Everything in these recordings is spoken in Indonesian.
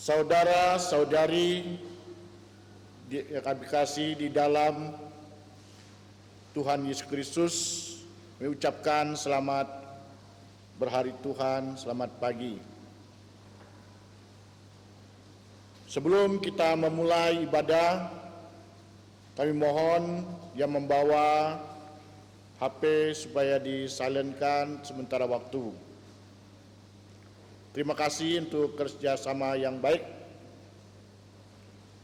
Saudara-saudari yang kami kasih di dalam Tuhan Yesus Kristus, mengucapkan selamat berhari Tuhan, selamat pagi. Sebelum kita memulai ibadah, kami mohon yang membawa HP supaya disilentkan sementara waktu. Terima kasih untuk kerjasama yang baik.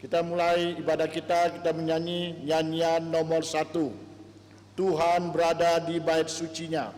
Kita mulai ibadah kita menyanyi nyanyian nomor 1. Tuhan berada di bait suci-Nya.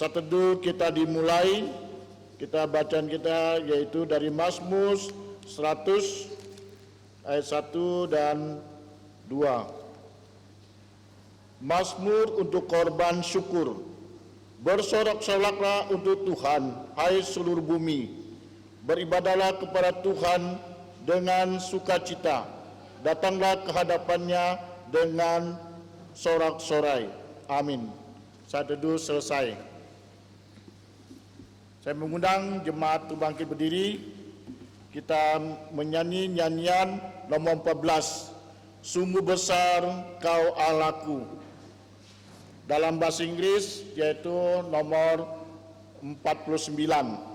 Saat teduh kita dimulai, kita bacaan kita yaitu dari Mazmur 100 ayat 1 dan 2. Mazmur untuk korban syukur. Bersorak-soraklah untuk Tuhan, hai seluruh bumi. Beribadahlah kepada Tuhan dengan sukacita. Datanglah ke hadapannya dengan sorak-sorai. Amin. Saat teduh selesai. Saya mengundang jemaat untuk bangkit berdiri. Kita menyanyi nyanyian nomor 14. Sungguh besar Kau Allahku. Dalam bahasa Inggris yaitu nomor 49.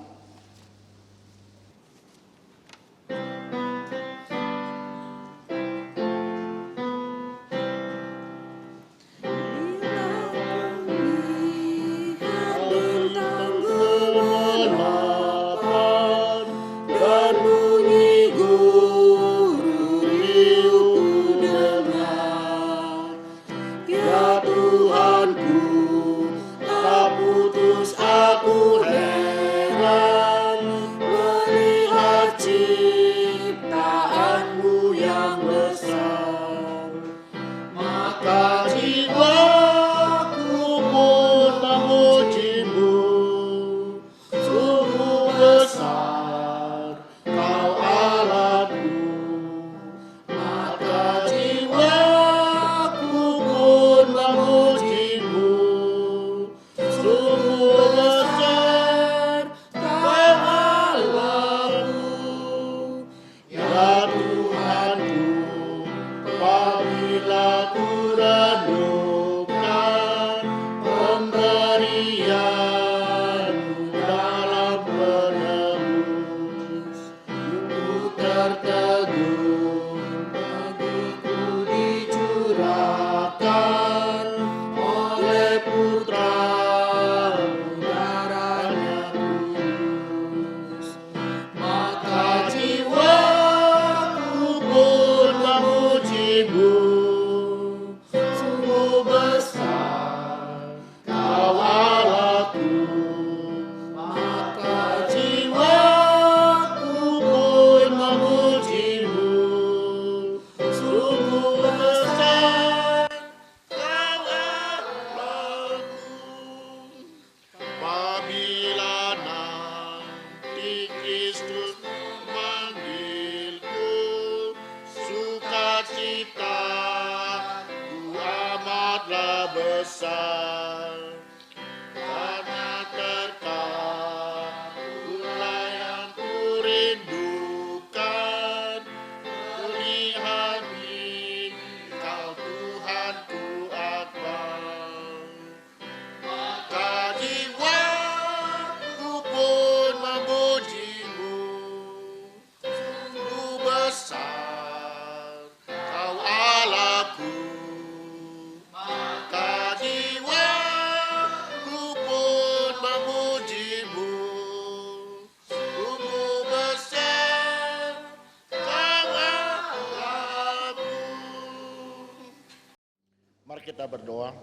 kita berdoa.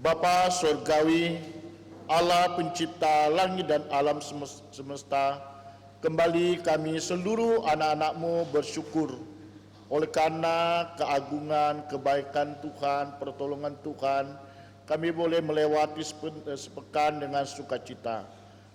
Bapa Surgawi, Allah pencipta langit dan alam semesta, kembali kami seluruh anak-anak-Mu bersyukur oleh karena keagungan, kebaikan Tuhan, pertolongan Tuhan, kami boleh melewati sepekan dengan sukacita.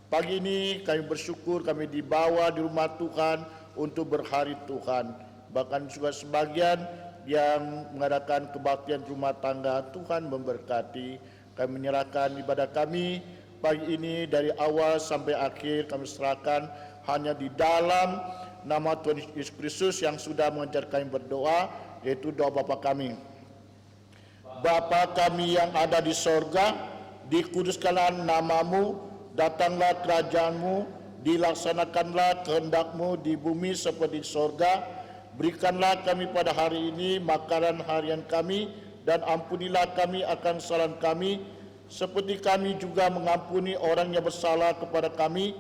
Pagi ini kami bersyukur kami dibawa di rumah Tuhan untuk berhari Tuhan. Bahkan juga sebagian yang mengadakan kebaktian rumah tangga, Tuhan memberkati. Kami menyerahkan ibadah kami pagi ini dari awal sampai akhir kami serahkan hanya di dalam nama Tuhan Yesus Kristus yang sudah mengajar kami berdoa, yaitu doa Bapa kami. Bapa kami yang ada di sorga, dikuduskanlah namamu, datanglah kerajaan-Mu, dilaksanakanlah kehendak-Mu di bumi seperti di sorga. Berikanlah kami pada hari ini makanan harian kami, dan ampunilah kami akan kesalahan kami, seperti kami juga mengampuni orang yang bersalah kepada kami.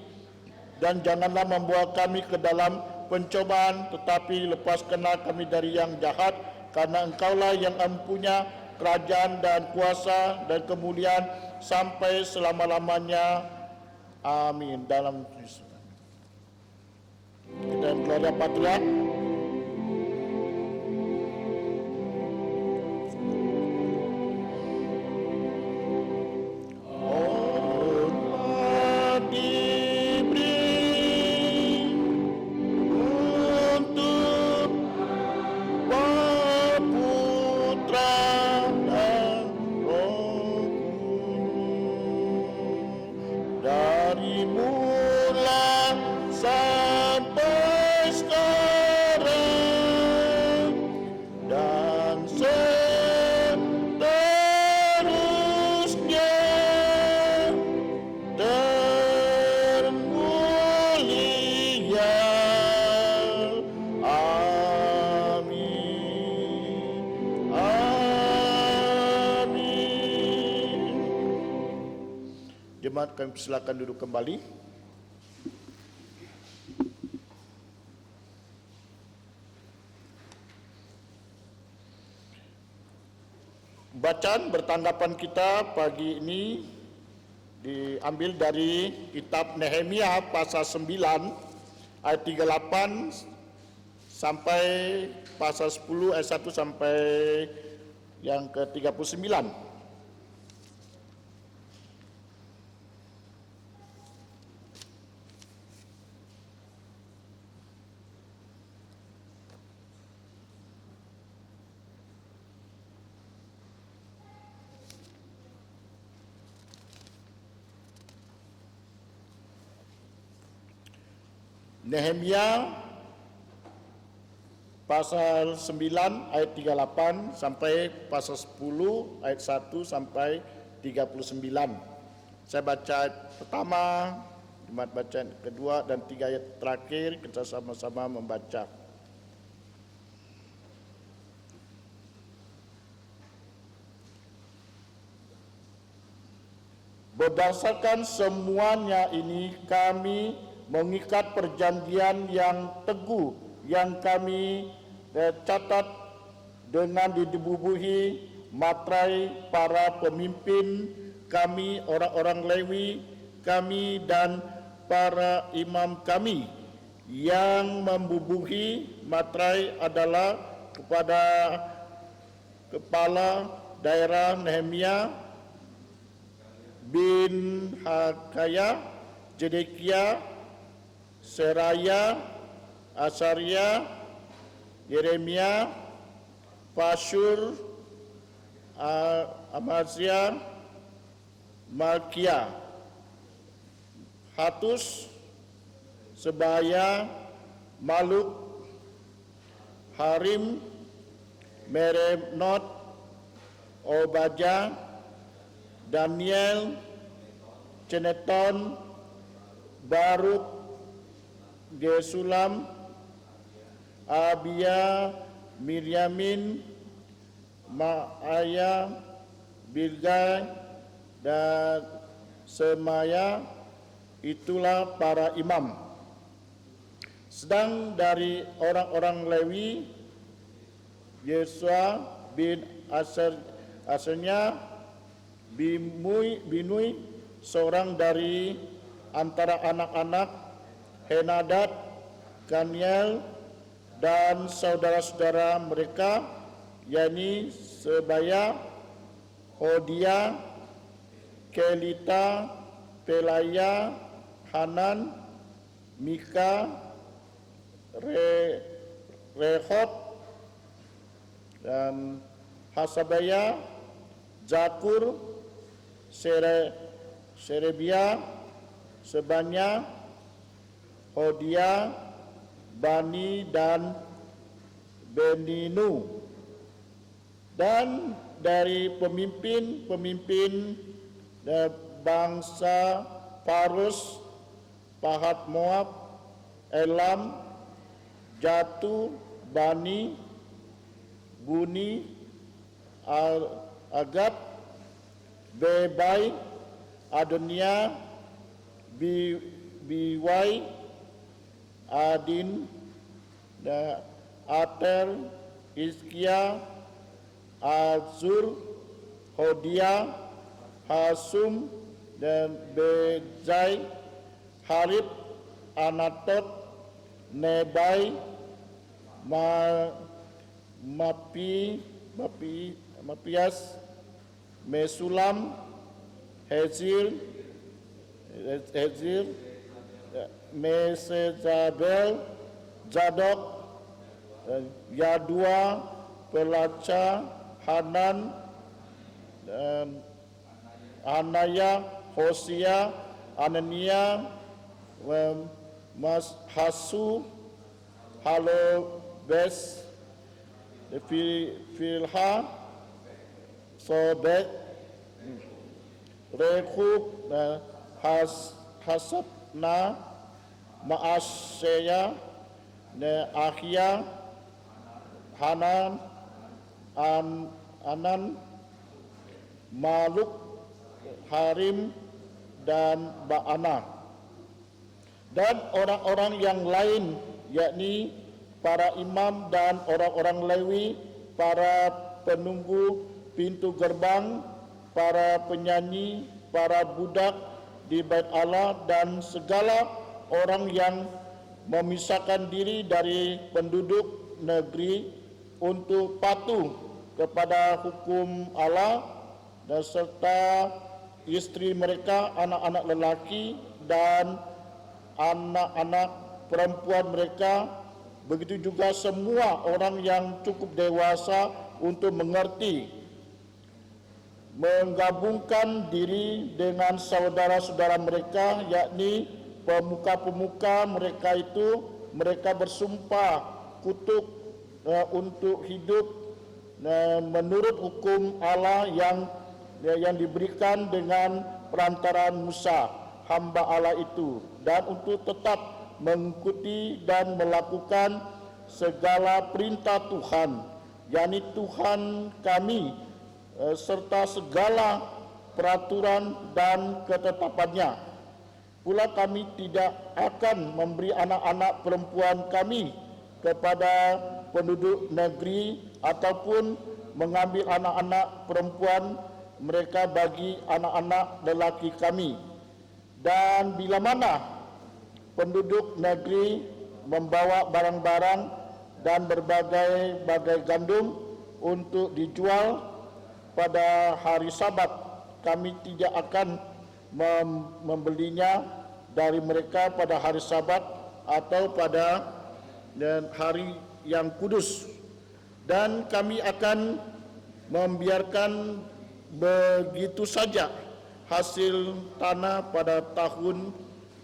Dan janganlah membawa kami ke dalam pencobaan, tetapi lepaskanlah kami dari yang jahat, karena Engkaulah yang mempunyai kerajaan dan kuasa dan kemuliaan sampai selama-lamanya. Amin. Dalam Yesus. Kita Gloria Patria. Jemaat kami persilakan duduk kembali. Bacaan bertanggapan kita pagi ini diambil dari kitab Nehemia pasal 9 ayat 38 sampai pasal 10 ayat 1 sampai yang ke-39. Nehemia pasal 9 ayat 38 sampai pasal 10 ayat 1 sampai 39. Saya baca ayat pertama, jemaat baca ayat kedua dan 3 ayat terakhir, kita sama-sama membaca. Berdasarkan semuanya ini kami mengikat perjanjian yang teguh yang kami catat dengan dibubuhi materai para pemimpin kami, orang-orang Lewi kami dan para imam kami. Yang membubuhi materai adalah kepada kepala daerah Nehemia bin Hakaya, Zedekia, Seraya, Asaria, Yeremia, Pashur, Amazia, Malkia, Hatus, Sebaya, Maluk, Harim, Meremnot, Obadya, Daniel, Ceneton, Baruk, Gesulam, Abia, Miryamin, Maaya, Bilgai, dan Semaya. Itulah para imam. Sedang dari orang-orang Lewi, Yesua bin Asernya Binui, seorang dari antara anak-anak Henadad, Kaniel, dan saudara-saudara mereka, yakni Sebaya, Hodia, Kelita, Pelaya, Hanan, Mika, Rehot, dan Hasabaya, Zakur, Serebia, Sebanya, Hodia, Bani, dan Beninu. Dan dari pemimpin bangsa Parus, Pahat Moab, Elam, Jatu, Bani, Buni, Agab, Bebai, Adonia, Biwai, Adin, Ater, Iskia, Azur, Hodia, Hasum, dan Bezai, Harib, Anatot, Nebai, Mapias, Mesulam, Hezir, Mesezabel, Zadok, Yadua, Pelaca, Hanan, Anaya, Hosea, Anania, Hasu, Halobes, Filha, Sobek, Rekhub, Hasabna, Maaseya, Ahia, Hanan, Anan, Maluk, Harim, dan Ba'ana. Dan orang-orang yang lain, yakni para imam dan orang-orang Lewi, para penunggu pintu gerbang, para penyanyi, para budak di bait Allah, dan segala orang yang memisahkan diri dari penduduk negeri untuk patuh kepada hukum Allah, dan serta istri mereka, anak-anak lelaki dan anak-anak perempuan mereka, begitu juga semua orang yang cukup dewasa untuk mengerti, menggabungkan diri dengan saudara-saudara mereka, yakni pemuka-pemuka mereka itu. Mereka bersumpah kutuk untuk hidup menurut hukum Allah yang diberikan dengan perantaraan Musa, hamba Allah itu, dan untuk tetap mengikuti dan melakukan segala perintah Tuhan, yakni Tuhan kami, serta segala peraturan dan ketetapannya. Pula kami tidak akan memberi anak-anak perempuan kami kepada penduduk negeri ataupun mengambil anak-anak perempuan mereka bagi anak-anak lelaki kami. Dan bila mana penduduk negeri membawa barang-barang dan berbagai-bagai gandum untuk dijual pada hari Sabat, kami tidak akan membelinya dari mereka pada hari Sabat atau pada hari yang kudus. Dan kami akan membiarkan begitu saja hasil tanah pada tahun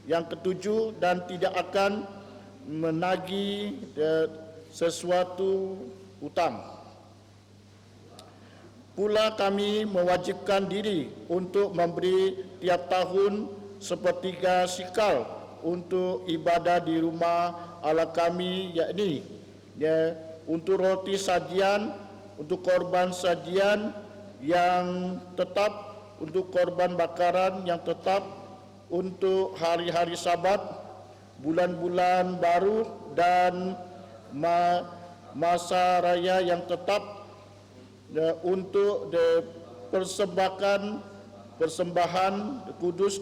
yang ketujuh dan tidak akan menagih sesuatu hutang. Pula kami mewajibkan diri untuk memberi tiap tahun sepertiga sikal untuk ibadah di rumah Allah kami, yakni untuk roti sajian, untuk korban sajian yang tetap, untuk korban bakaran yang tetap, untuk hari-hari Sabat, bulan-bulan baru, dan masa raya yang tetap, untuk persembahan kudus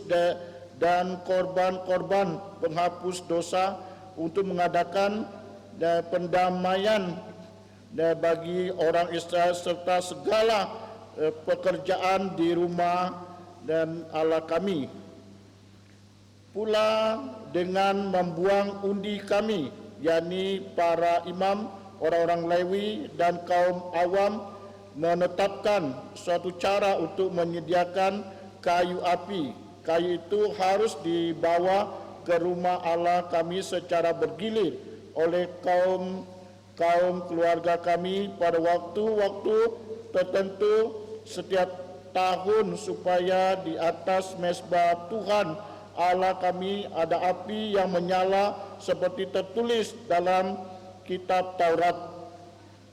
dan korban-korban penghapus dosa untuk mengadakan pendamaian bagi orang Israel serta segala pekerjaan di rumah dan Allah kami. Pula dengan membuang undi kami, yakni para imam, orang-orang Lewi dan kaum awam, menetapkan suatu cara untuk menyediakan kayu api. Kayu itu harus dibawa ke rumah Allah kami secara bergilir oleh kaum keluarga kami pada waktu-waktu tertentu setiap tahun, supaya di atas mezbah Tuhan Allah kami ada api yang menyala seperti tertulis dalam kitab Taurat.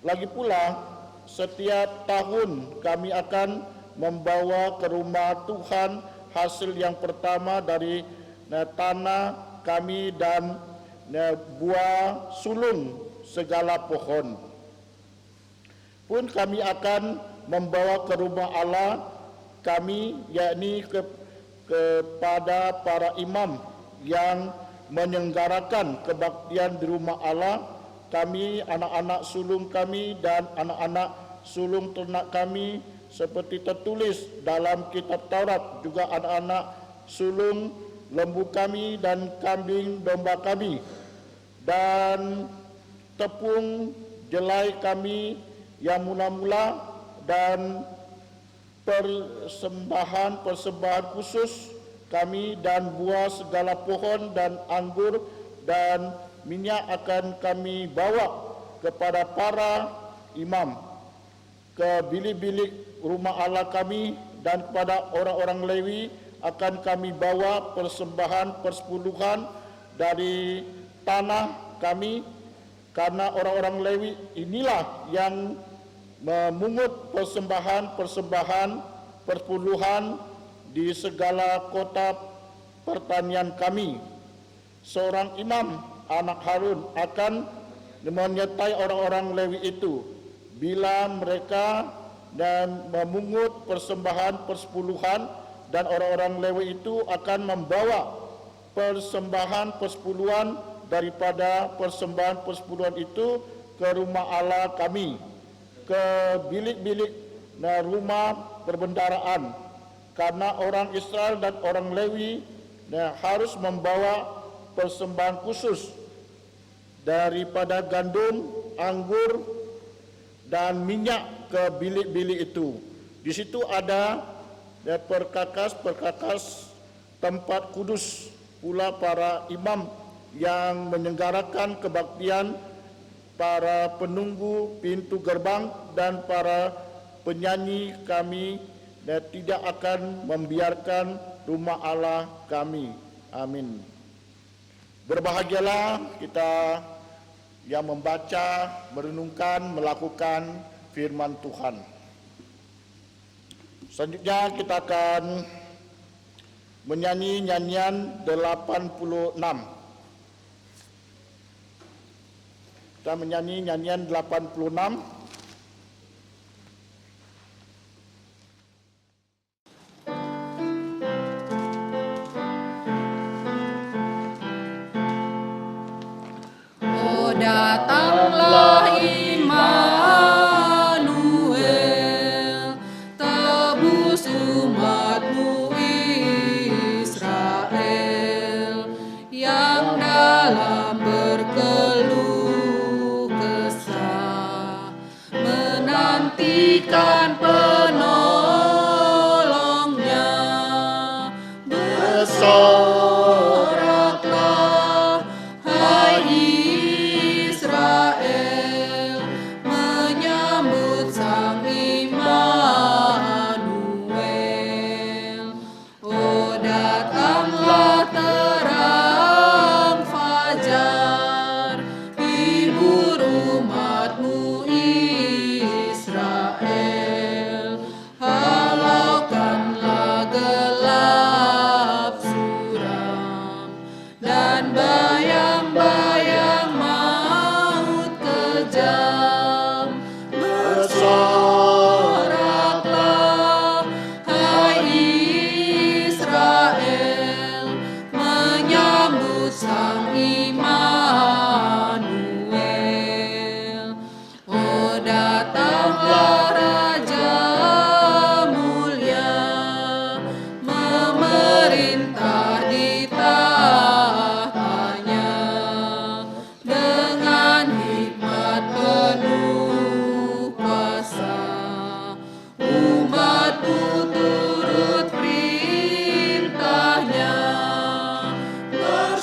Lagi pula, setiap tahun kami akan membawa ke rumah Tuhan hasil yang pertama dari tanah kami dan buah sulung segala pohon. Pun kami akan membawa ke rumah Allah kami, yakni kepada para imam yang menyelenggarakan kebaktian di rumah Allah kami, anak-anak sulung kami dan anak-anak sulung ternak kami, seperti tertulis dalam kitab Taurat, juga anak-anak sulung lembu kami dan kambing domba kami, dan tepung jelai kami yang mula-mula, dan persembahan khusus kami, dan buah segala pohon dan anggur dan minyak akan kami bawa kepada para imam ke bilik-bilik rumah Allah kami, dan kepada orang-orang Lewi akan kami bawa persembahan persepuluhan dari tanah kami, karena orang-orang Lewi inilah yang memungut persembahan persepuluhan di segala kota pertanian kami. Seorang imam, anak Harun, akan menyertai orang-orang Lewi itu bila mereka dan memungut persembahan persepuluhan, dan orang-orang Lewi itu akan membawa persembahan persepuluhan daripada persembahan persepuluhan itu ke rumah Allah kami, ke bilik-bilik rumah perbendaharaan, karena orang Israel dan orang Lewi harus membawa persembahan khusus daripada gandum, anggur dan minyak ke bilik-bilik itu. Di situ ada perkakas tempat kudus pula para imam yang menyelenggarakan kebaktian, para penunggu pintu gerbang dan para penyanyi kami, dan tidak akan membiarkan rumah Allah kami. Amin. Berbahagialah kita yang membaca, merenungkan, melakukan firman Tuhan. Selanjutnya kita akan menyanyi nyanyian 86. Kita menyanyi nyanyian 86. Oh, datanglah Immanuel, tebus umat-Mu Israel, yang dalam berkeluh kesah menantikan penolongnya. Bersoraklah, hai Israel, menyambut Sang Immanuel. Oh, datanglah terang fajar, hibur umat-Mu Israel. Halaukanlah gelap suram dan bayang-bayang maut kejam. Bersoraklah,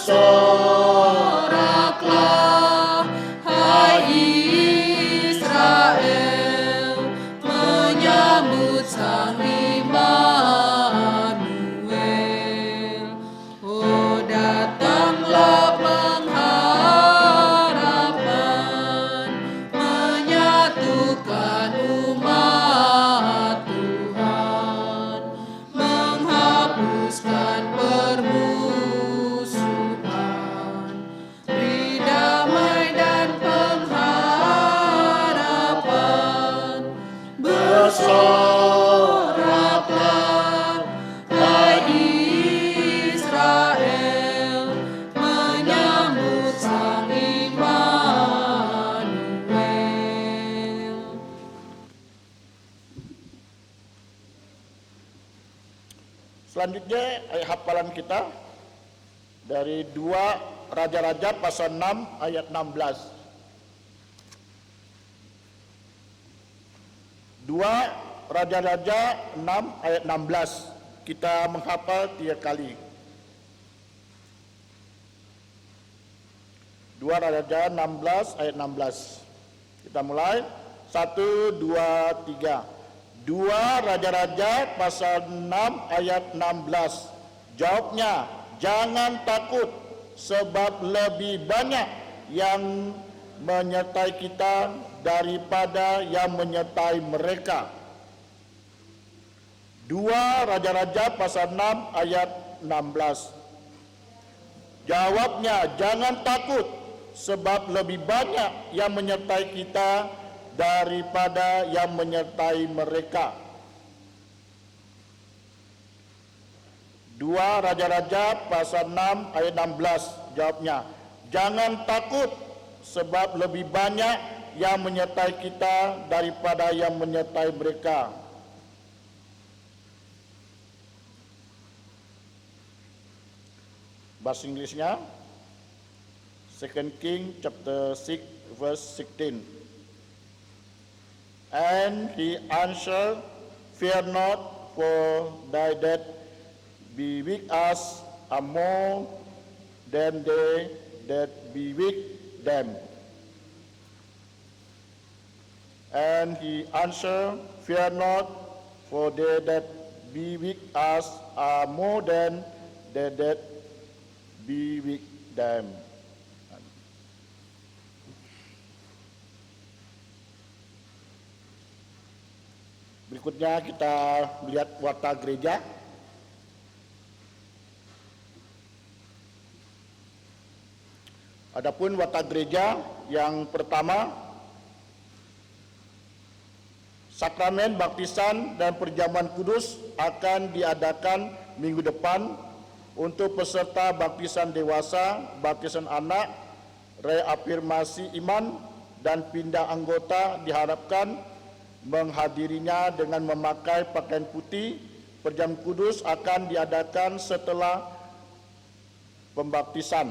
Bersoraklah, hai Israel, menyambut Sang Immanuel. Oh, datanglah pengharapan, menyatukan umat Tuhan, menghapuskan permusuhan, beri damai dan pengharapan. Bersoraklah, hai Israel, menyambut Sang Immanuel. Selanjutnya ayat hafalan kita dari 2 Raja-Raja pasal 6 ayat 16. 2 Raja-Raja 6 ayat 16. Kita menghafal 3 kali. 2 Raja 16 ayat 16. Kita mulai. 1, 2, 3. 2 Raja-Raja pasal 6 ayat 16. Jawabnya, jangan takut sebab lebih banyak yang menyertai kita daripada yang menyertai mereka. 2 Raja-Raja pasal 6 ayat 16. Jawabnya, jangan takut sebab lebih banyak yang menyertai kita daripada yang menyertai mereka. 2 Raja-Raja pasal 6 ayat 16. Jawabnya, jangan takut sebab lebih banyak yang menyertai kita daripada yang menyertai mereka. Bahasa Inggrisnya, 2 King chapter 6 verse 16. And he answered, fear not, for thy that be with us are more than they that be with them. And he answered, fear not, for they that be with us are more than they that be with them. Berikutnya kita melihat warta gereja. Adapun warta gereja yang pertama, sakramen baptisan dan perjamuan kudus akan diadakan minggu depan untuk peserta baptisan dewasa, baptisan anak, reafirmasi iman, dan pindah anggota diharapkan menghadirinya dengan memakai pakaian putih. Perjamuan kudus akan diadakan setelah pembaptisan.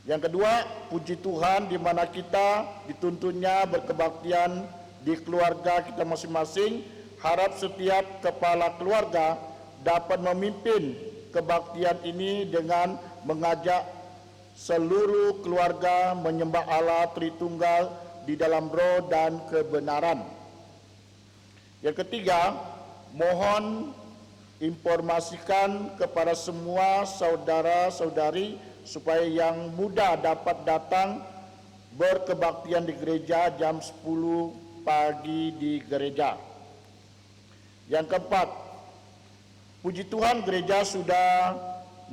Yang kedua, puji Tuhan di mana kita dituntunnya berkebaktian di keluarga kita masing-masing. Harap setiap kepala keluarga dapat memimpin kebaktian ini dengan mengajak seluruh keluarga menyembah Allah Tritunggal di dalam roh dan kebenaran. Yang ketiga, mohon informasikan kepada semua saudara-saudari supaya yang muda dapat datang berkebaktian di gereja jam 10 pagi di gereja. Yang keempat, puji Tuhan gereja sudah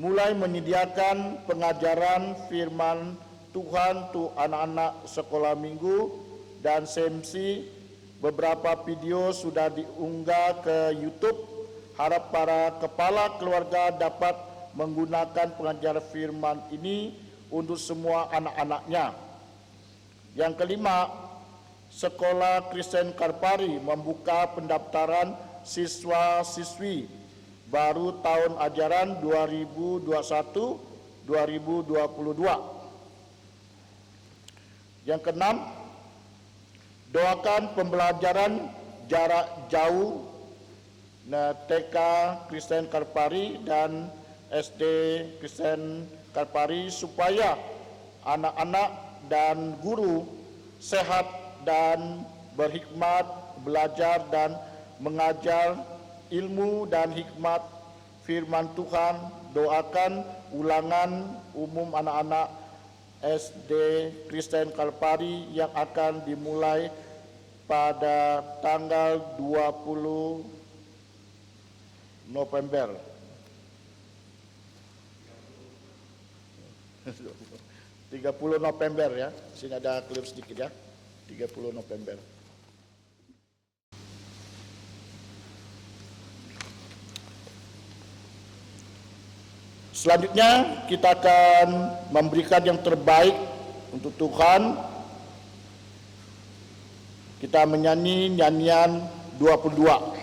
mulai menyediakan pengajaran firman Tuhan untuk anak-anak sekolah minggu dan SMC. Beberapa video sudah diunggah ke YouTube. Harap para kepala keluarga dapat menggunakan pengajaran firman ini untuk semua anak-anaknya. Yang kelima, Sekolah Kristen Karpari membuka pendaftaran siswa-siswi baru tahun ajaran 2021-2022. Yang keenam, doakan pembelajaran jarak jauh TK Kristen Karpari dan SD Kristen Kalpari supaya anak-anak dan guru sehat dan berhikmat, belajar dan mengajar ilmu dan hikmat firman Tuhan. Doakan ulangan umum anak-anak SD Kristen Kalpari yang akan dimulai pada tanggal 20 November. 30 November ya. Sini ada klip sedikit ya. 30 November. Selanjutnya kita akan memberikan yang terbaik untuk Tuhan. Kita menyanyi nyanyian 22.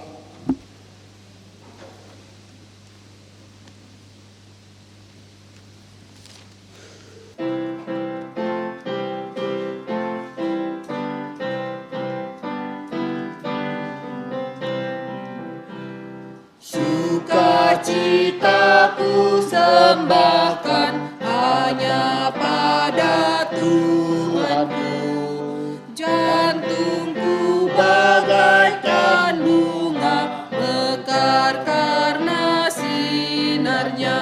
Sukacitaku sembahkan hanya pada Tuhanku. Jantungku bagaikan bunga mekar karena sinarnya.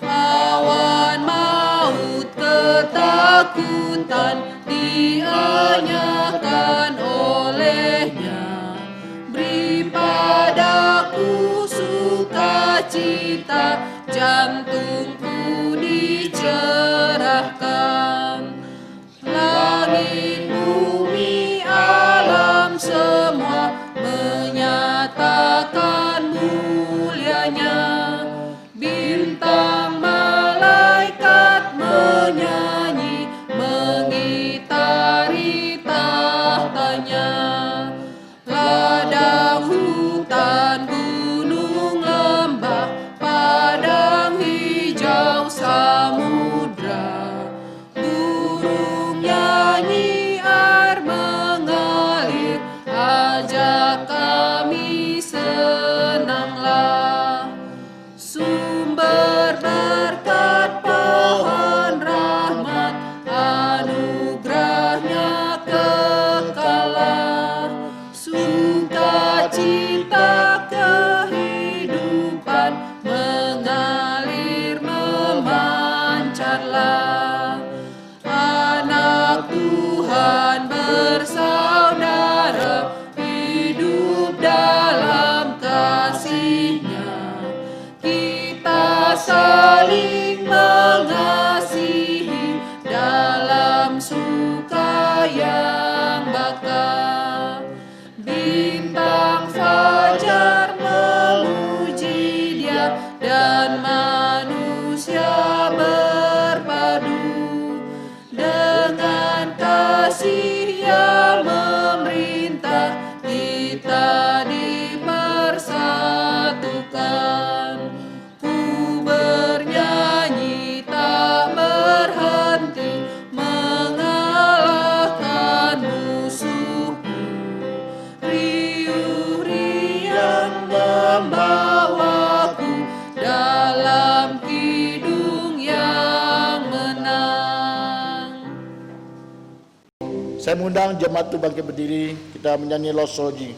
Awan maut ketakutan dianyakan olehnya. Beri padaku sukacita, jantungku dicerahkan. Langit, bumi, alam semua menyatakan mulianya. Bintang malaikat menyanyi, mengitari tahtanya. Ladang, hutan, gunung, lembah, padang hijau, samudra. Burung nyanyi, air mengalir, ajak kami senanglah. Sumber berkat, pohon rahmat, anugerahnya kekalah. Sukacita kehidupan mengalir memancarlah. Anak Tuhan bersaudara, hidup dalam kasih-Nya. Kita saling mengasihi dalam suka yang bakal. Bintang fajar memuji Dia dan manusia berpadu. Dengan kasih yang memerintah, kita dipersatukan. Ku bernyanyi tak berhenti, mengalahkan musuhku. Riuh riang membawaku dalam kidung yang menang. Saya mengundang jemaat itu bangkit berdiri, kita menyanyi Lost Soji.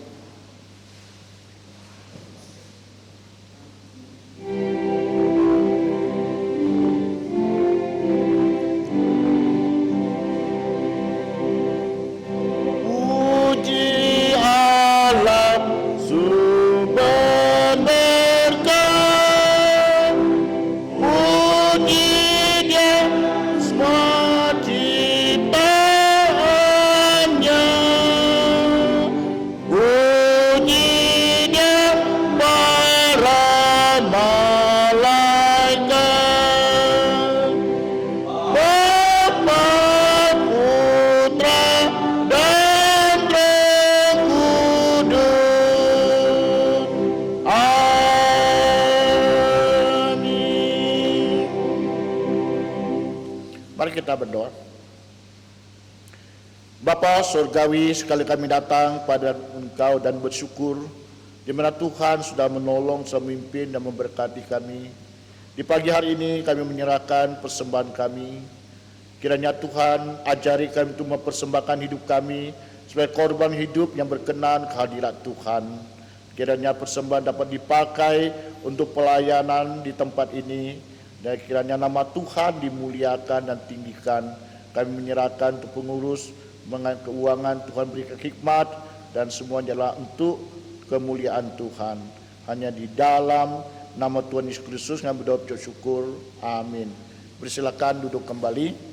Puji Allah sumber berkat, puji Dia semua ciptaannya, puji Dia para malaikat, Bapa, Putra, dan Roh Kudus. Amin. Mari kita berdoa. Bapa surgawi, sekali kami datang pada Engkau dan bersyukur di mana Tuhan sudah menolong, memimpin dan memberkati kami Di pagi hari ini kami menyerahkan persembahan kami. Kiranya Tuhan ajari kami untuk mempersembahkan hidup kami sebagai korban hidup yang berkenan kehadirat Tuhan. Kiranya persembahan dapat dipakai untuk pelayanan di tempat ini, dan kiranya nama Tuhan dimuliakan dan tinggikan. Kami menyerahkan untuk pengurus mengenai keuangan, Tuhan berikan hikmat, dan semuanya adalah untuk kemuliaan Tuhan. Hanya di dalam nama Tuhan Yesus Kristus kami berdoa bersyukur. Amin. Bersilakan duduk kembali.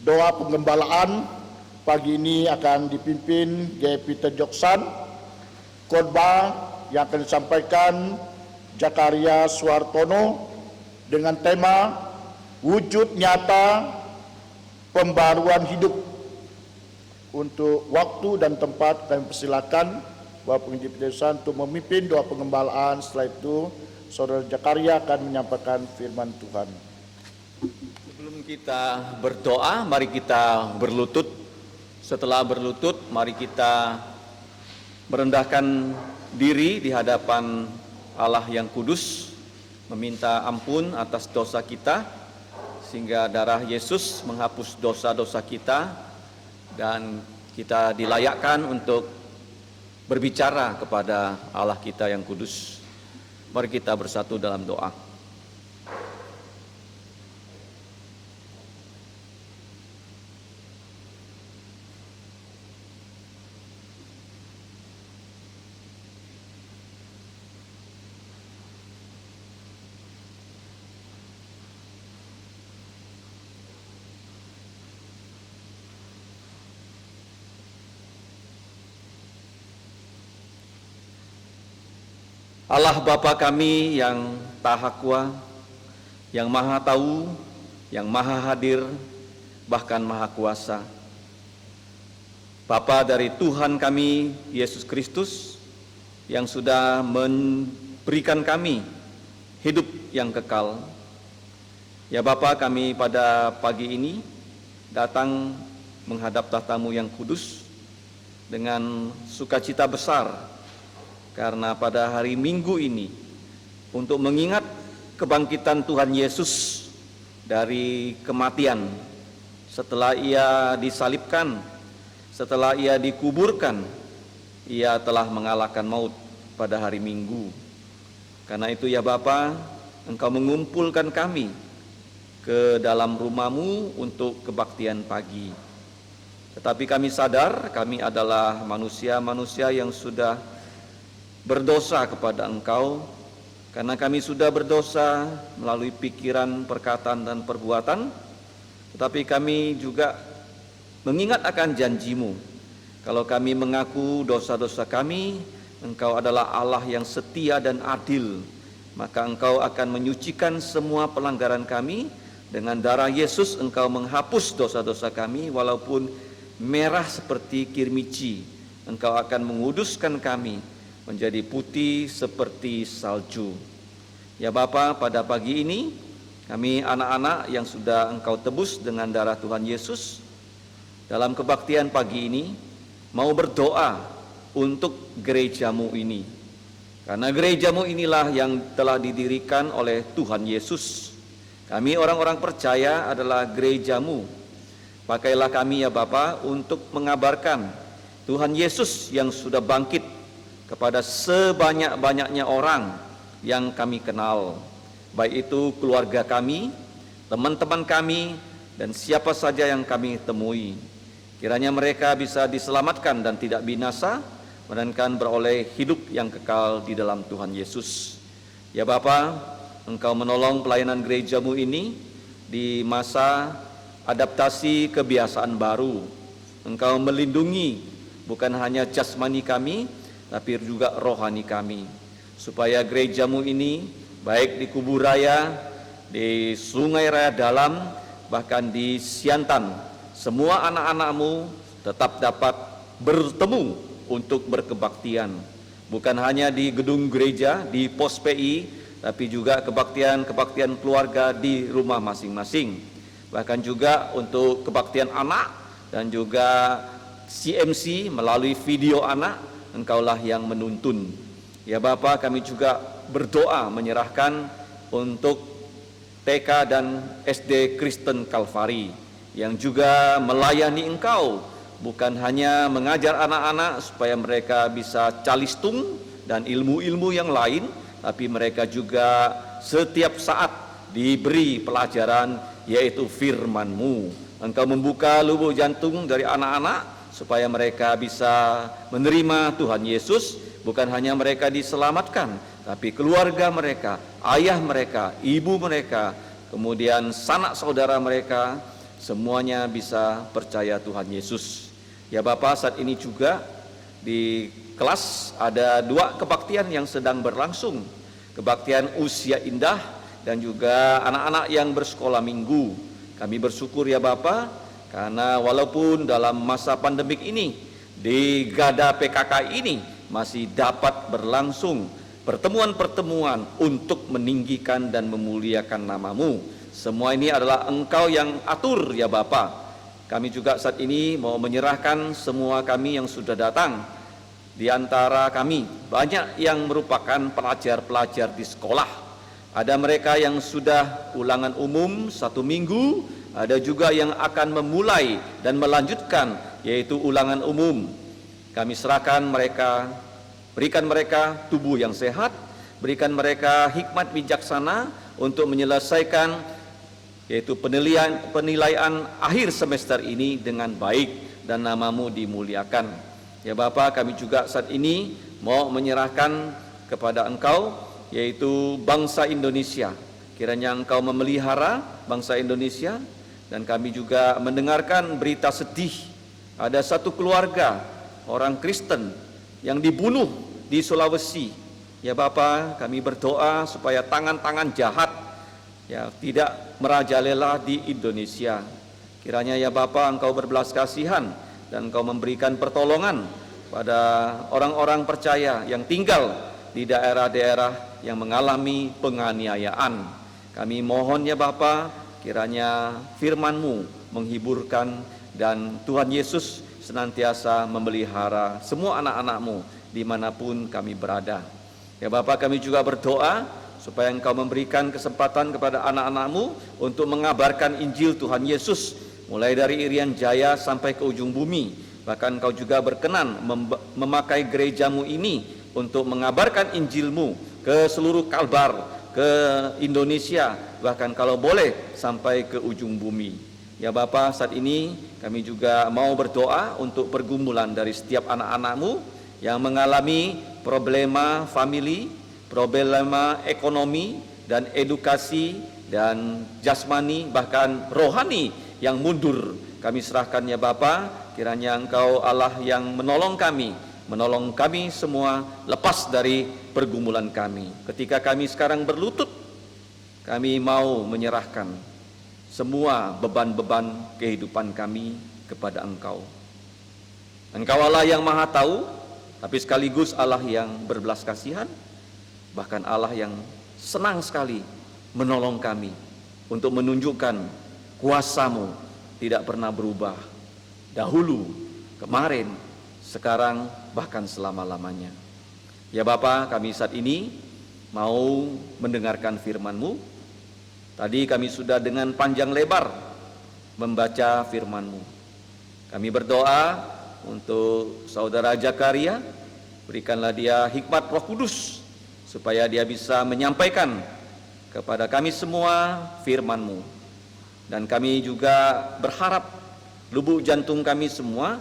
Doa penggembalaan pagi ini akan dipimpin G. Peter Joksan. Khotbah yang akan disampaikan Jakaria Suartono dengan tema wujud nyata pembaruan hidup. Untuk waktu dan tempat kami persilakan Bapak Penginjil Peter Joksan untuk memimpin doa penggembalaan. Setelah itu Saudara Jakaria akan menyampaikan firman Tuhan. Sebelum kita berdoa, mari kita berlutut. Setelah berlutut, mari kita merendahkan diri di hadapan Allah yang kudus, meminta ampun atas dosa kita, sehingga darah Yesus menghapus dosa-dosa kita, dan kita dilayakkan untuk berbicara kepada Allah kita yang kudus. Mari kita bersatu dalam doa. Allah Bapa kami yang Tahakwa, yang Maha Tahu, yang Maha Hadir, bahkan Maha Kuasa. Bapa dari Tuhan kami, Yesus Kristus, yang sudah memberikan kami hidup yang kekal. Ya Bapa, kami pada pagi ini datang menghadap tahta-Mu yang kudus dengan sukacita besar, karena pada hari Minggu ini untuk mengingat kebangkitan Tuhan Yesus dari kematian, setelah Ia disalibkan, setelah Ia dikuburkan, Ia telah mengalahkan maut pada hari Minggu. Karena itu ya Bapa, Engkau mengumpulkan kami ke dalam rumah-Mu untuk kebaktian pagi. Tetapi kami sadar kami adalah manusia-manusia yang sudah berdosa kepada Engkau, karena kami sudah berdosa melalui pikiran, perkataan, dan perbuatan. Tetapi kami juga mengingat akan janji-Mu. Kalau kami mengaku dosa-dosa kami, Engkau adalah Allah yang setia dan adil, maka Engkau akan menyucikan semua pelanggaran kami. Dengan darah Yesus Engkau menghapus dosa-dosa kami, walaupun merah seperti kirmizi. Engkau akan menguduskan kami menjadi putih seperti salju. Ya Bapa, pada pagi ini kami anak-anak yang sudah Engkau tebus dengan darah Tuhan Yesus, dalam kebaktian pagi ini mau berdoa untuk gereja-Mu ini. Karena gereja-Mu inilah yang telah didirikan oleh Tuhan Yesus. Kami orang-orang percaya adalah gereja-Mu. Pakailah kami ya Bapa untuk mengabarkan Tuhan Yesus yang sudah bangkit kepada sebanyak-banyaknya orang yang kami kenal, baik itu keluarga kami, teman-teman kami, dan siapa saja yang kami temui. Kiranya mereka bisa diselamatkan dan tidak binasa, melainkan beroleh hidup yang kekal di dalam Tuhan Yesus. Ya Bapa, Engkau menolong pelayanan gereja-Mu ini di masa adaptasi kebiasaan baru. Engkau melindungi bukan hanya jasmani kami, tapi juga rohani kami, supaya gereja-Mu ini baik di Kubur Raya, di Sungai Raya Dalam, bahkan di Siantan, semua anak-anak-Mu tetap dapat bertemu untuk berkebaktian, bukan hanya di gedung gereja, di pos PI, tapi juga kebaktian keluarga di rumah masing-masing, bahkan juga untuk kebaktian anak dan juga CMC melalui video anak, Engkaulah yang menuntun. Ya Bapa, kami juga berdoa menyerahkan untuk TK dan SD Kristen Kalvari yang juga melayani Engkau, bukan hanya mengajar anak-anak supaya mereka bisa calistung dan ilmu-ilmu yang lain, tapi mereka juga setiap saat diberi pelajaran, yaitu firman-Mu. Engkau membuka lubuk jantung dari anak-anak supaya mereka bisa menerima Tuhan Yesus. Bukan hanya mereka diselamatkan, tapi keluarga mereka, ayah mereka, ibu mereka, kemudian sanak saudara mereka, semuanya bisa percaya Tuhan Yesus. Ya Bapak, saat ini juga di kelas ada 2 kebaktian yang sedang berlangsung. Kebaktian usia indah dan juga anak-anak yang bersekolah minggu. Kami bersyukur ya Bapak, karena walaupun dalam masa pandemik ini, di Gada PKK ini masih dapat berlangsung pertemuan-pertemuan untuk meninggikan dan memuliakan nama-Mu. Semua ini adalah Engkau yang atur ya Bapa. Kami juga saat ini mau menyerahkan semua kami yang sudah datang. Di antara kami banyak yang merupakan pelajar-pelajar di sekolah. Ada mereka yang sudah ulangan umum 1 minggu, ada juga yang akan memulai dan melanjutkan yaitu ulangan umum. Kami serahkan mereka, berikan mereka tubuh yang sehat, berikan mereka hikmat bijaksana untuk menyelesaikan yaitu penilaian akhir semester ini dengan baik dan nama-Mu dimuliakan. Ya Bapa, kami juga saat ini mau menyerahkan kepada Engkau yaitu bangsa Indonesia. Kiranya Engkau memelihara bangsa Indonesia, dan kami juga mendengarkan berita sedih. Ada satu keluarga orang Kristen yang dibunuh di Sulawesi. Ya Bapa, kami berdoa supaya tangan-tangan jahat ya tidak merajalela di Indonesia. Kiranya ya Bapa, Engkau berbelas kasihan dan Engkau memberikan pertolongan pada orang-orang percaya yang tinggal di daerah-daerah yang mengalami penganiayaan. Kami mohon ya Bapa, kiranya firman-Mu menghiburkan dan Tuhan Yesus senantiasa memelihara semua anak-anak-Mu dimanapun kami berada. Ya Bapak, kami juga berdoa supaya Engkau memberikan kesempatan kepada anak-anak-Mu untuk mengabarkan Injil Tuhan Yesus mulai dari Irian Jaya sampai ke ujung bumi. Bahkan Engkau juga berkenan memakai gereja-Mu ini untuk mengabarkan Injil-Mu ke seluruh Kalbar, ke Indonesia, bahkan kalau boleh sampai ke ujung bumi. Ya Bapa, saat ini kami juga mau berdoa untuk pergumulan dari setiap anak-anak-Mu yang mengalami problema famili, problema ekonomi dan edukasi dan jasmani bahkan rohani yang mundur. Kami serahkan ya Bapa, kiranya Engkau Allah yang menolong kami semua lepas dari pergumulan kami. Ketika kami sekarang berlutut, kami mau menyerahkan semua beban-beban kehidupan kami kepada Engkau. Engkau Allah yang Maha Tahu, tapi sekaligus Allah yang berbelas kasihan, bahkan Allah yang senang sekali menolong kami untuk menunjukkan kuasa-Mu tidak pernah berubah. Dahulu, kemarin, sekarang, bahkan selama-lamanya. Ya Bapa, kami saat ini mau mendengarkan firman-Mu. Tadi kami sudah dengan panjang lebar membaca firman-Mu. Kami berdoa untuk saudara Zakaria, berikanlah dia hikmat Roh Kudus supaya dia bisa menyampaikan kepada kami semua firman-Mu. Dan kami juga berharap lubuk jantung kami semua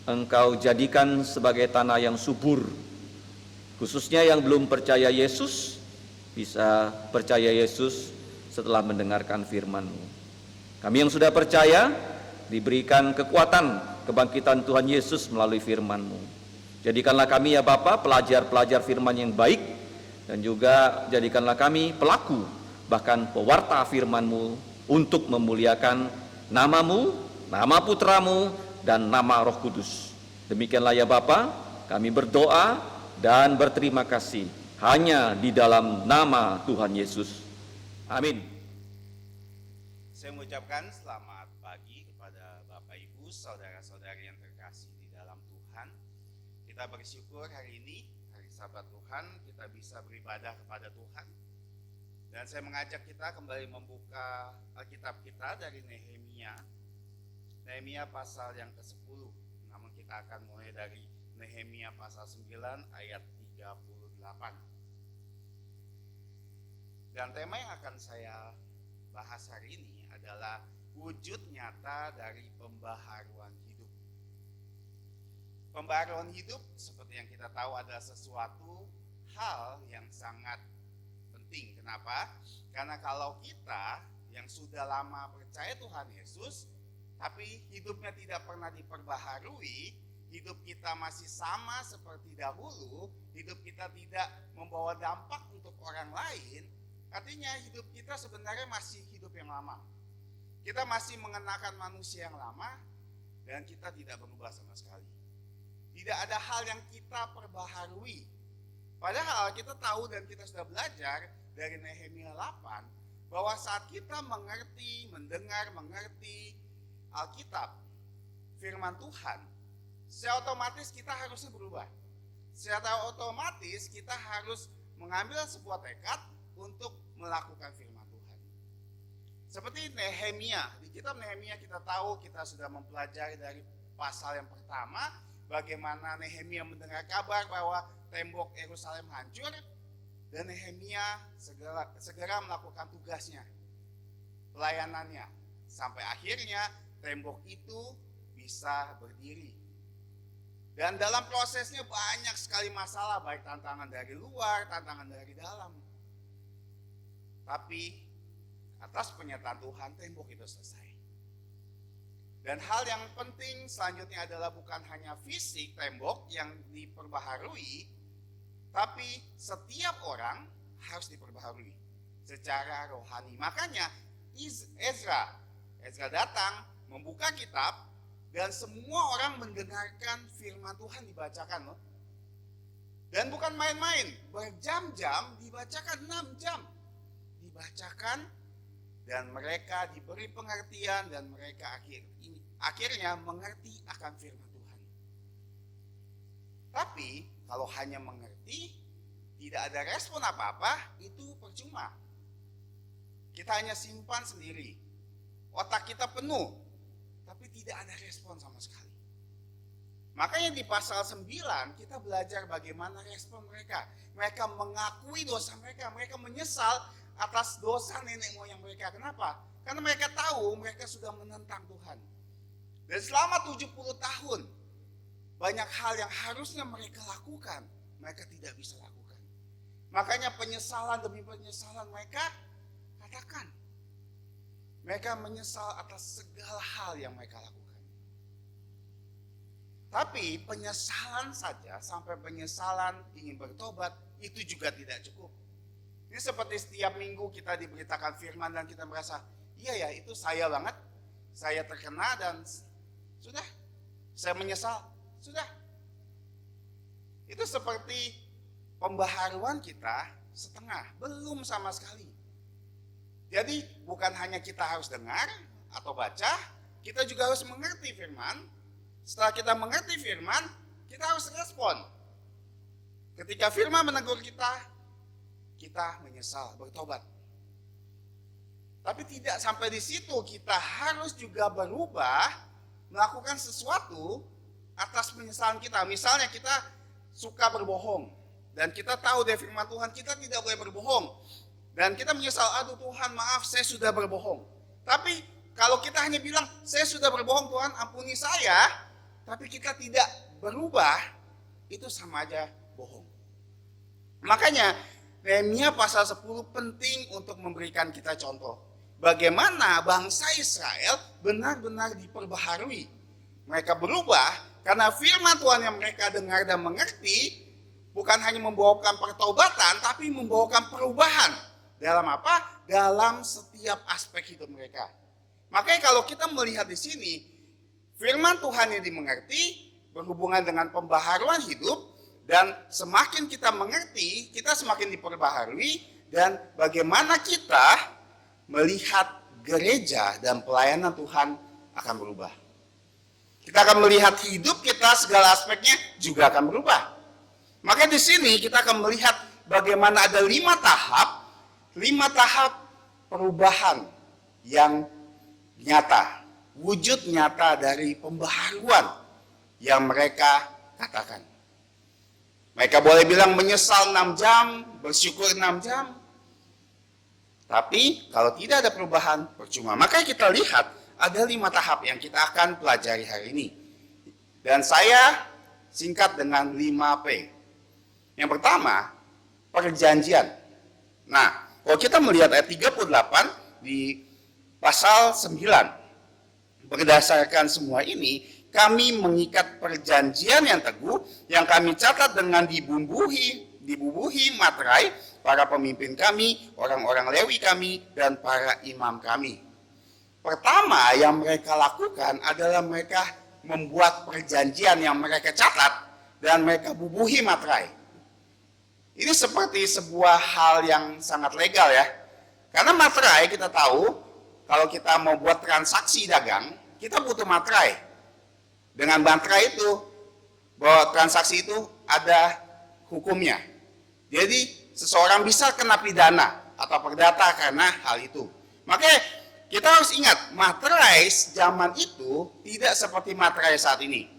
Engkau jadikan sebagai tanah yang subur, khususnya yang belum percaya Yesus bisa percaya Yesus setelah mendengarkan firman-Mu. Kami yang sudah percaya diberikan kekuatan kebangkitan Tuhan Yesus melalui firman-Mu. Jadikanlah kami ya Bapa pelajar-pelajar firman yang baik, dan juga jadikanlah kami pelaku bahkan pewarta firman-Mu untuk memuliakan nama-Mu, nama Putra-Mu, dan nama Roh Kudus. Demikianlah ya Bapa, kami berdoa dan berterima kasih hanya di dalam nama Tuhan Yesus. Amin. Saya mengucapkan selamat pagi kepada Bapak Ibu saudara-saudari yang terkasih di dalam Tuhan. Kita bersyukur hari ini, hari Sabat Tuhan, kita bisa beribadah kepada Tuhan. Dan saya mengajak kita kembali membuka Alkitab kita dari Nehemia. Nehemia pasal yang ke-10. Namun kita akan mulai dari Nehemia pasal 9 ayat 38. Dan tema yang akan saya bahas hari ini adalah wujud nyata dari pembaharuan hidup. Pembaharuan hidup seperti yang kita tahu adalah sesuatu hal yang sangat penting. Kenapa? Karena kalau kita yang sudah lama percaya Tuhan Yesus, tapi hidupnya tidak pernah diperbaharui, hidup kita masih sama seperti dahulu, hidup kita tidak membawa dampak untuk orang lain, artinya hidup kita sebenarnya masih hidup yang lama. Kita masih mengenakan manusia yang lama dan kita tidak berubah sama sekali. Tidak ada hal yang kita perbaharui. Padahal kita tahu dan kita sudah belajar dari Nehemia 8 bahwa saat kita mengerti Alkitab, firman Tuhan, secara otomatis kita harusnya berubah. Secara otomatis kita harus mengambil sebuah tekad untuk melakukan firman Tuhan. Seperti Nehemia, di kitab Nehemia kita tahu, kita sudah mempelajari dari pasal yang pertama, bagaimana Nehemia mendengar kabar bahwa tembok Yerusalem hancur, dan Nehemia segera melakukan tugasnya, pelayanannya, sampai akhirnya tembok itu bisa berdiri. Dan dalam prosesnya banyak sekali masalah, baik tantangan dari luar, tantangan dari dalam. Tapi atas penyertaan Tuhan, tembok itu selesai. Dan hal yang penting selanjutnya adalah bukan hanya fisik tembok yang diperbaharui, tapi setiap orang harus diperbaharui secara rohani. Makanya Ezra datang membuka kitab dan semua orang mendengarkan firman Tuhan dibacakan loh. Dan bukan main-main, berjam-jam dibacakan, 6 jam dibacakan, dan mereka diberi pengertian dan mereka akhirnya mengerti akan firman Tuhan. Tapi kalau hanya mengerti, tidak ada respon apa-apa, itu percuma. Kita hanya simpan sendiri. Otak kita penuh, tapi tidak ada respon sama sekali. Makanya di pasal 9 kita belajar bagaimana respon mereka. Mereka mengakui dosa mereka, mereka menyesal atas dosa nenek moyang mereka. Kenapa? Karena mereka tahu mereka sudah menentang Tuhan. Dan selama 70 tahun, banyak hal yang harusnya mereka lakukan, mereka tidak bisa lakukan. Makanya penyesalan demi penyesalan mereka katakan. Mereka menyesal atas segala hal yang mereka lakukan. Tapi penyesalan saja, sampai penyesalan ingin bertobat, itu juga tidak cukup. Ini seperti setiap minggu kita diberitakan firman dan kita merasa, iya ya itu saya banget, saya terkena dan sudah, saya menyesal, sudah. Itu seperti pembaharuan kita setengah, belum sama sekali. Jadi bukan hanya kita harus dengar atau baca, kita juga harus mengerti firman. Setelah kita mengerti firman, kita harus respon. Ketika firman menegur kita menyesal, bertobat. Tapi tidak sampai di situ, kita harus juga berubah, melakukan sesuatu atas penyesalan kita. Misalnya kita suka berbohong, dan kita tahu dari firman Tuhan kita tidak boleh berbohong. Dan kita menyesal, aduh Tuhan maaf saya sudah berbohong. Tapi kalau kita hanya bilang, saya sudah berbohong Tuhan ampuni saya, tapi kita tidak berubah, itu sama aja bohong. Makanya Nehemia pasal 10 penting untuk memberikan kita contoh. Bagaimana bangsa Israel benar-benar diperbaharui. Mereka berubah karena firman Tuhan yang mereka dengar dan mengerti bukan hanya membawakan pertobatan, tapi membawakan perubahan. Dalam apa? Dalam setiap aspek hidup mereka. Makanya kalau kita melihat di sini, firman Tuhan yang dimengerti berhubungan dengan pembaharuan hidup, dan semakin kita mengerti, kita semakin diperbaharui, dan bagaimana kita melihat gereja dan pelayanan Tuhan akan berubah. Kita akan melihat hidup kita, segala aspeknya juga akan berubah. Maka di sini kita akan melihat bagaimana ada 5 tahap perubahan yang nyata, wujud nyata dari pembaharuan yang mereka katakan. Mereka boleh bilang menyesal 6 jam, bersyukur 6 jam. Tapi kalau tidak ada perubahan, percuma. Makanya kita lihat ada 5 tahap yang kita akan pelajari hari ini. Dan saya singkat dengan 5P. Yang pertama, perjanjian. Nah, kalau kita melihat ayat 38 di pasal 9, berdasarkan semua ini, kami mengikat perjanjian yang teguh, yang kami catat dengan dibubuhi materai para pemimpin kami, orang-orang Lewi kami, dan para imam kami. Pertama yang mereka lakukan adalah mereka membuat perjanjian yang mereka catat dan mereka bubuhi materai. Ini seperti sebuah hal yang sangat legal ya. Karena materai kita tahu, kalau kita mau buat transaksi dagang, kita butuh materai. Dengan materai itu, bahwa transaksi itu ada hukumnya. Jadi seseorang bisa kena pidana atau perdata karena hal itu. Makanya kita harus ingat, materai zaman itu tidak seperti materai saat ini.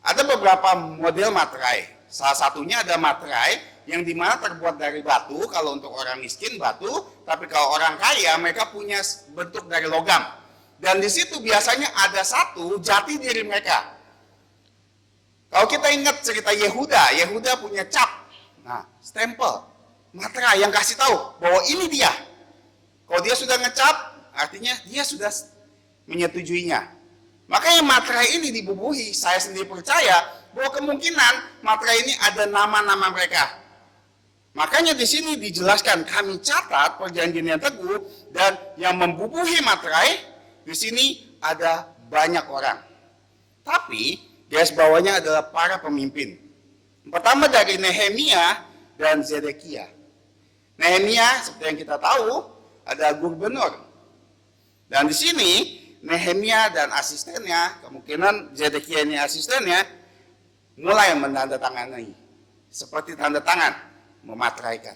Ada beberapa model materai. Salah satunya ada materai yang dimana terbuat dari batu, kalau untuk orang miskin batu, tapi kalau orang kaya mereka punya bentuk dari logam. Dan di situ biasanya ada satu jati diri mereka. Kalau kita ingat cerita Yehuda punya cap, nah stempel, materai yang kasih tahu bahwa ini dia. Kalau dia sudah ngecap, artinya dia sudah menyetujuinya. Makanya materai ini dibubuhi, saya sendiri percaya bahwa kemungkinan materai ini ada nama-nama mereka. Makanya di sini dijelaskan kami catat perjanjian yang teguh dan yang membubuhi materai di sini ada banyak orang. Tapi garis bawahnya adalah para pemimpin. Pertama dari Nehemia dan Zedekia. Nehemia seperti yang kita tahu ada gubernur. Dan di sini Nehemia dan asistennya, kemungkinan Zedekia ini asistennya, mulai menandatangani seperti tanda tangan, memateraikan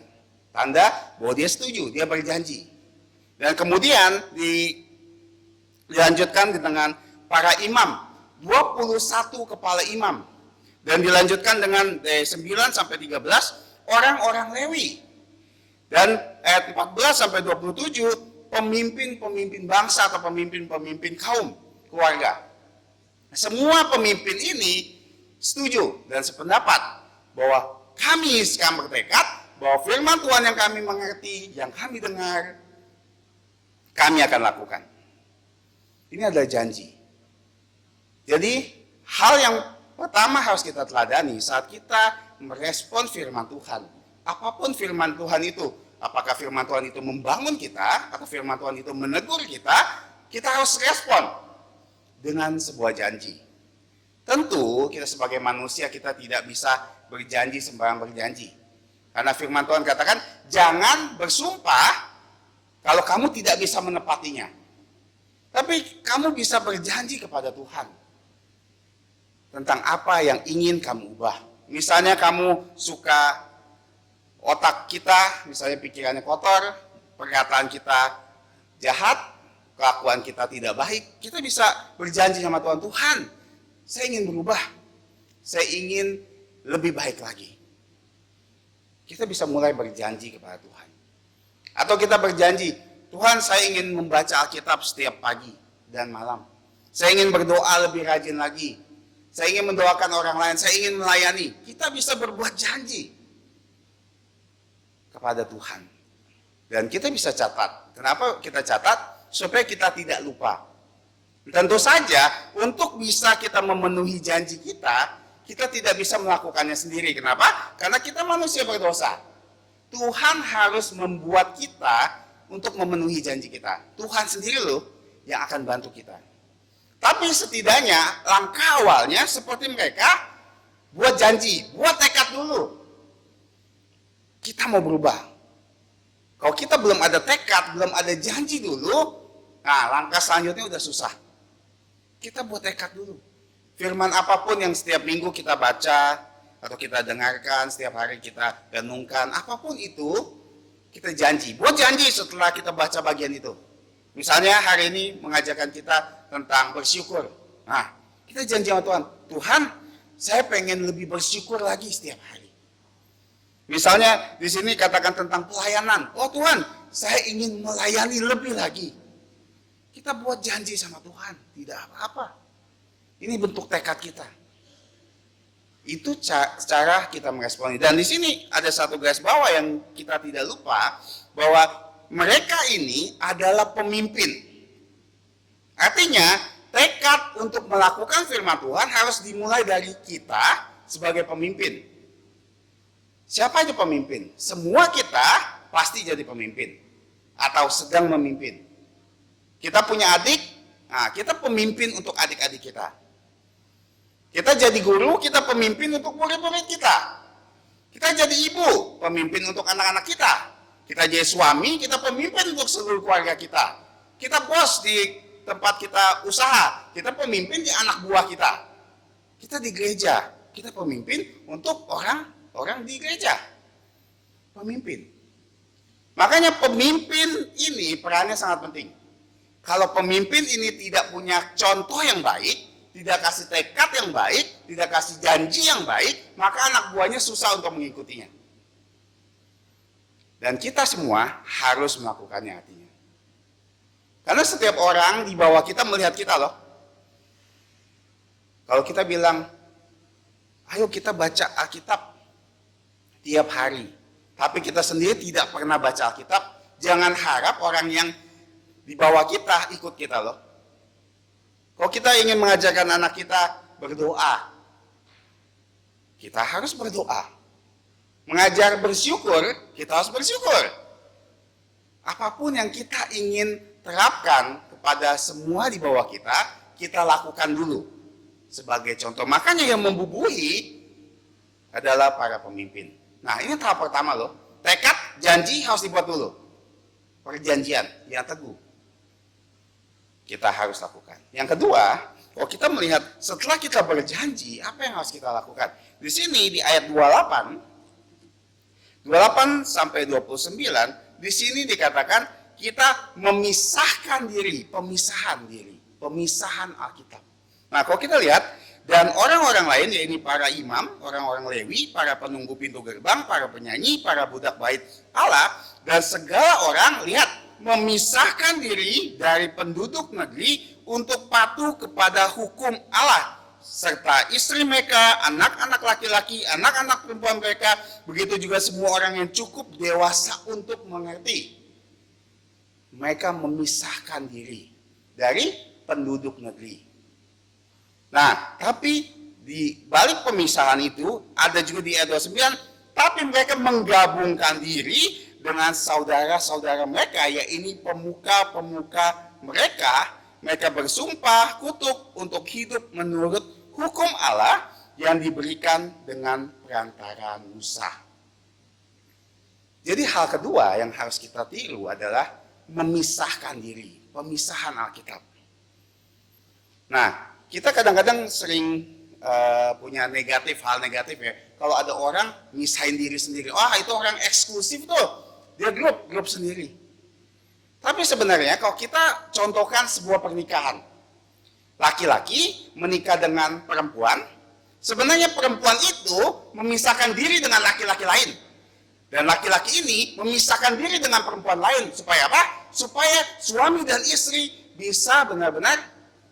tanda bahwa dia setuju, dia berjanji. Dan kemudian dilanjutkan dengan para imam, 21 kepala imam, dan dilanjutkan dengan 9 sampai 13 orang-orang Lewi, dan ayat 14 sampai 27 pemimpin-pemimpin bangsa atau pemimpin-pemimpin kaum keluarga. Semua pemimpin ini setuju dan sependapat bahwa kami sekarang bertekad bahwa firman Tuhan yang kami mengerti, yang kami dengar, kami akan lakukan. Ini adalah janji. Jadi hal yang pertama harus kita teladani saat kita merespon firman Tuhan. Apapun firman Tuhan itu, apakah firman Tuhan itu membangun kita atau firman Tuhan itu menegur kita harus respon dengan sebuah janji. Tentu kita sebagai manusia kita tidak bisa berjanji sembarang berjanji. Karena firman Tuhan katakan, jangan bersumpah kalau kamu tidak bisa menepatinya. Tapi kamu bisa berjanji kepada Tuhan tentang apa yang ingin kamu ubah. Misalnya kamu suka otak kita, misalnya pikirannya kotor, perkataan kita jahat, kelakuan kita tidak baik, kita bisa berjanji sama Tuhan, Tuhan, saya ingin berubah, saya ingin lebih baik lagi. Kita bisa mulai berjanji kepada Tuhan. Atau kita berjanji, Tuhan saya ingin membaca Alkitab setiap pagi dan malam. Saya ingin berdoa lebih rajin lagi. Saya ingin mendoakan orang lain, saya ingin melayani. Kita bisa berbuat janji kepada Tuhan. Dan kita bisa catat. Kenapa kita catat? Supaya kita tidak lupa. Tentu saja untuk bisa kita memenuhi janji kita tidak bisa melakukannya sendiri. Kenapa? Karena kita manusia berdosa. Tuhan harus membuat kita untuk memenuhi janji kita. Tuhan sendiri loh yang akan bantu kita. Tapi setidaknya langkah awalnya seperti mereka, buat janji, buat tekad dulu. Kita mau berubah. Kalau kita belum ada tekad, belum ada janji dulu, nah langkah selanjutnya udah susah. Kita buat tekad dulu. Firman apapun yang setiap minggu kita baca, atau kita dengarkan, setiap hari kita renungkan, apapun itu, kita janji. Buat janji setelah kita baca bagian itu. Misalnya hari ini mengajarkan kita tentang bersyukur. Nah, kita janji sama Tuhan, Tuhan, saya pengen lebih bersyukur lagi setiap hari. Misalnya di sini katakan tentang pelayanan. Oh Tuhan, saya ingin melayani lebih lagi. Kita buat janji sama Tuhan, tidak apa-apa. Ini bentuk tekad kita. Itu cara kita meresponi. Dan di sini ada satu garis bawah yang kita tidak lupa, bahwa mereka ini adalah pemimpin. Artinya, tekad untuk melakukan firman Tuhan harus dimulai dari kita sebagai pemimpin. Siapa aja pemimpin? Semua kita pasti jadi pemimpin atau sedang memimpin. Kita punya adik, nah kita pemimpin untuk adik-adik kita. Kita jadi guru, kita pemimpin untuk murid-murid kita. Kita jadi ibu, pemimpin untuk anak-anak kita. Kita jadi suami, kita pemimpin untuk seluruh keluarga kita. Kita bos di tempat kita usaha, kita pemimpin di anak buah kita. Kita di gereja, kita pemimpin untuk orang di gereja. Pemimpin. Makanya pemimpin ini perannya sangat penting. Kalau pemimpin ini tidak punya contoh yang baik, tidak kasih tekad yang baik, tidak kasih janji yang baik, maka anak buahnya susah untuk mengikutinya. Dan kita semua harus melakukannya artinya. Karena setiap orang di bawah kita melihat kita loh. Kalau kita bilang, ayo kita baca Alkitab tiap hari, tapi kita sendiri tidak pernah baca Alkitab, jangan harap orang yang di bawah kita ikut kita loh. Kalau kita ingin mengajarkan anak kita berdoa, kita harus berdoa. Mengajar bersyukur, kita harus bersyukur. Apapun yang kita ingin terapkan kepada semua di bawah kita lakukan dulu. Sebagai contoh, makanya yang membubuhi adalah para pemimpin. Nah ini tahap pertama loh, tekad, janji harus dibuat dulu. Perjanjian yang teguh. Kita harus lakukan. Yang kedua, kalau kita melihat setelah kita berjanji, apa yang harus kita lakukan? Di sini di ayat 28 sampai 29, di sini dikatakan kita memisahkan diri, pemisahan Alkitab. Nah, kalau kita lihat, dan orang-orang lain, yaitu para imam, orang-orang Lewi, para penunggu pintu gerbang, para penyanyi, para budak bait Allah, dan segala orang, lihat, memisahkan diri dari penduduk negeri untuk patuh kepada hukum Allah, serta istri mereka, anak-anak laki-laki, anak-anak perempuan mereka, begitu juga semua orang yang cukup dewasa untuk mengerti. Mereka memisahkan diri dari penduduk negeri. Nah, tapi di balik pemisahan itu, ada juga di ayat 29, tapi mereka menggabungkan diri dengan saudara-saudara mereka, yaitu pemuka-pemuka mereka. Mereka bersumpah kutuk untuk hidup menurut hukum Allah yang diberikan dengan perantara Musa. Jadi hal kedua yang harus kita tiru adalah memisahkan diri, pemisahan Alkitab. Nah, kita kadang-kadang sering punya hal negatif ya. Kalau ada orang misahin diri sendiri, itu orang eksklusif tuh. Dia grup sendiri. Tapi sebenarnya kalau kita contohkan sebuah pernikahan, laki-laki menikah dengan perempuan, sebenarnya perempuan itu memisahkan diri dengan laki-laki lain. Dan laki-laki ini memisahkan diri dengan perempuan lain. Supaya apa? Supaya suami dan istri bisa benar-benar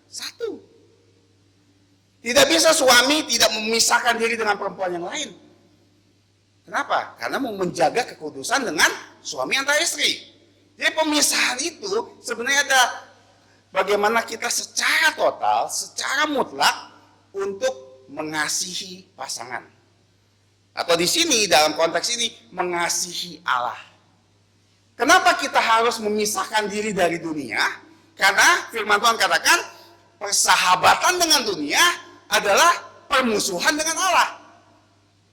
satu. Tidak bisa suami tidak memisahkan diri dengan perempuan yang lain. Kenapa? Karena mau menjaga kekudusan dengan suami atau istri. Jadi pemisahan itu sebenarnya ada bagaimana kita secara total, secara mutlak untuk mengasihi pasangan. Atau di sini dalam konteks ini mengasihi Allah. Kenapa kita harus memisahkan diri dari dunia? Karena firman Tuhan katakan persahabatan dengan dunia adalah permusuhan dengan Allah.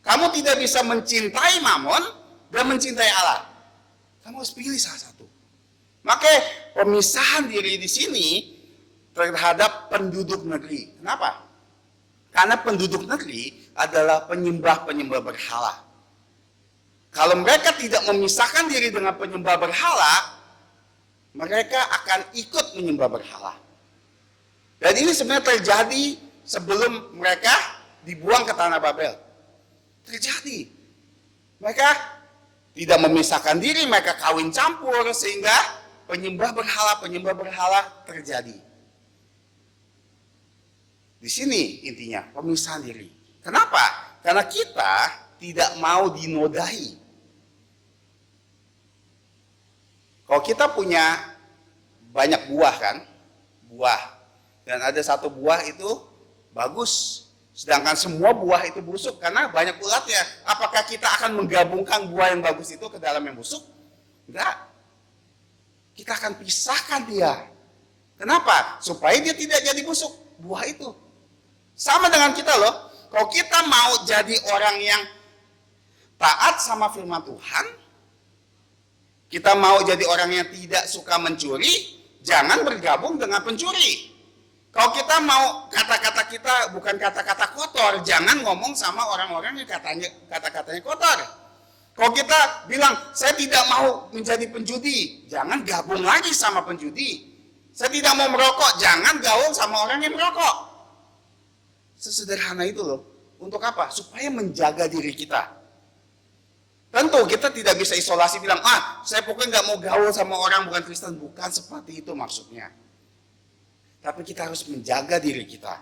Kamu tidak bisa mencintai Mamon dan mencintai Allah. Kamu harus pilih salah satu. Maka pemisahan diri di sini terhadap penduduk negeri. Kenapa? Karena penduduk negeri adalah penyembah-penyembah berhala. Kalau mereka tidak memisahkan diri dengan penyembah berhala, mereka akan ikut menyembah berhala. Dan ini sebenarnya terjadi sebelum mereka dibuang ke tanah Babel. Terjadi. Mereka tidak memisahkan diri, mereka kawin campur sehingga penyembah berhala terjadi. Di sini intinya pemisahan diri. Kenapa? Karena kita tidak mau dinodai. Kalau kita punya banyak buah kan, buah, dan ada satu buah itu bagus, sedangkan semua buah itu busuk karena banyak ulatnya. Apakah kita akan menggabungkan buah yang bagus itu ke dalam yang busuk? Enggak. Kita akan pisahkan dia. Kenapa? Supaya dia tidak jadi busuk, buah itu. Sama dengan kita loh. Kalau kita mau jadi orang yang taat sama firman Tuhan, kita mau jadi orang yang tidak suka mencuri, jangan bergabung dengan pencuri. Kalau kita mau kata-kata kita bukan kata-kata kotor, jangan ngomong sama orang-orang yang kata-katanya kotor. Kalau kita bilang, saya tidak mau menjadi penjudi, jangan gabung lagi sama penjudi. Saya tidak mau merokok, jangan gaul sama orang yang merokok. Sesederhana itu loh. Untuk apa? Supaya menjaga diri kita. Tentu kita tidak bisa isolasi bilang, saya pokoknya nggak mau gaul sama orang bukan Kristen. Bukan seperti itu maksudnya. Tapi kita harus menjaga diri kita.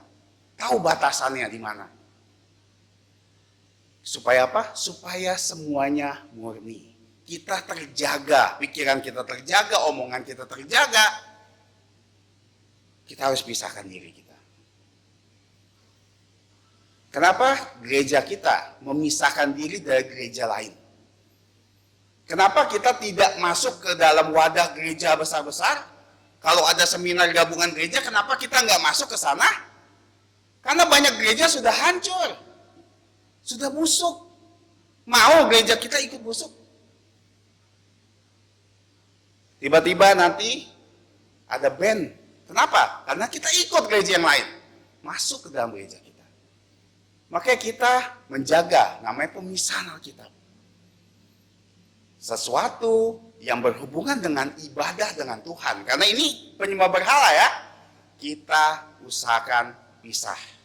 Tahu batasannya di mana. Supaya apa? Supaya semuanya murni. Kita terjaga, pikiran kita terjaga, omongan kita terjaga. Kita harus pisahkan diri kita. Kenapa gereja kita memisahkan diri dari gereja lain? Kenapa kita tidak masuk ke dalam wadah gereja besar-besar? Kalau ada seminar gabungan gereja, kenapa kita nggak masuk ke sana? Karena banyak gereja sudah hancur. Sudah busuk. Mau gereja kita ikut busuk? Tiba-tiba nanti ada band. Kenapa? Karena kita ikut gereja yang lain. Masuk ke dalam gereja kita. Makanya kita menjaga namanya pemisahan Alkitab. Sesuatu yang berhubungan dengan ibadah dengan Tuhan. Karena ini penyembah berhala ya. Kita usahakan pisah.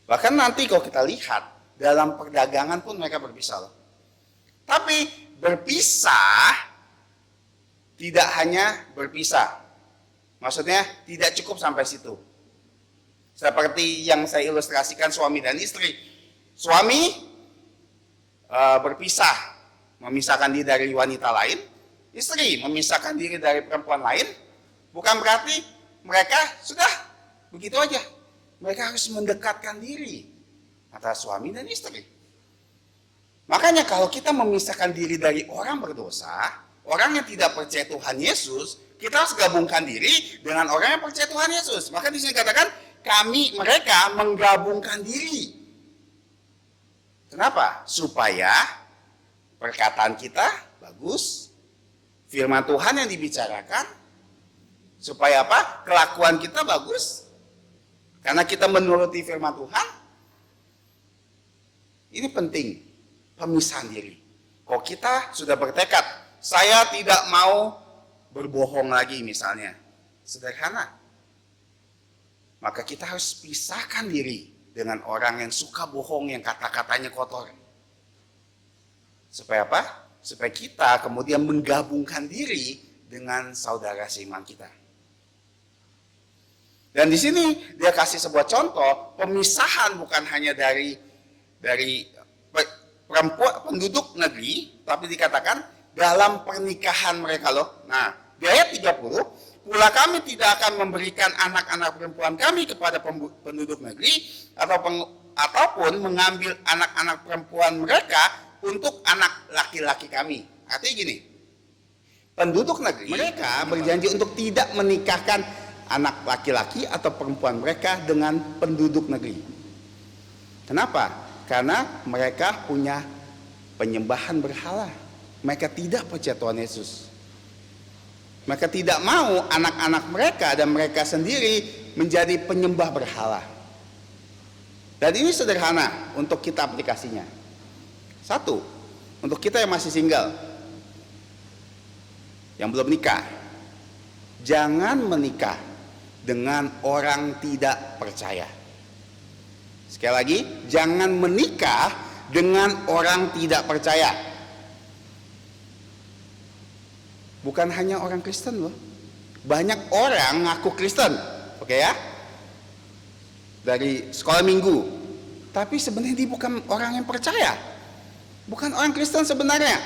Bahkan nanti kalau kita lihat dalam perdagangan pun mereka berpisah loh. Tapi berpisah tidak hanya berpisah. Maksudnya tidak cukup sampai situ. Seperti yang saya ilustrasikan suami dan istri. Suami berpisah, memisahkan diri dari wanita lain. Istri memisahkan diri dari perempuan lain. Bukan berarti mereka sudah begitu aja. Mereka harus mendekatkan diri antara suami dan istri. Makanya kalau kita memisahkan diri dari orang berdosa, orang yang tidak percaya Tuhan Yesus, kita harus gabungkan diri dengan orang yang percaya Tuhan Yesus. Maka di sini katakan mereka menggabungkan diri. Kenapa? Supaya perkataan kita bagus, firman Tuhan yang dibicarakan, supaya apa? Kelakuan kita bagus. Karena kita menuruti firman Tuhan. Ini penting, pemisahan diri. Kalau kita sudah bertekad, saya tidak mau berbohong lagi misalnya. Sederhana. Maka kita harus pisahkan diri dengan orang yang suka bohong, yang kata-katanya kotor. Supaya apa? Supaya kita kemudian menggabungkan diri dengan saudara seiman kita. Dan di sini dia kasih sebuah contoh pemisahan bukan hanya dari perempuan penduduk negeri, tapi dikatakan dalam pernikahan mereka loh. Nah, di ayat 30, pula kami tidak akan memberikan anak-anak perempuan kami kepada penduduk negeri ataupun mengambil anak-anak perempuan mereka untuk anak laki-laki kami. Artinya gini, penduduk negeri mereka berjanji untuk tidak menikahkan anak laki-laki atau perempuan mereka dengan penduduk negeri. Kenapa? Karena mereka punya penyembahan berhala. Mereka tidak percaya Tuhan Yesus. Mereka tidak mau anak-anak mereka dan mereka sendiri menjadi penyembah berhala. Dan ini sederhana untuk kita aplikasinya. Satu, untuk kita yang masih single, yang belum nikah, jangan menikah dengan orang tidak percaya. Sekali lagi, jangan menikah dengan orang tidak percaya. Bukan hanya orang Kristen loh. Banyak orang ngaku Kristen, oke ya? Dari sekolah minggu. Tapi sebenarnya dia bukan orang yang percaya. Bukan orang Kristen sebenarnya.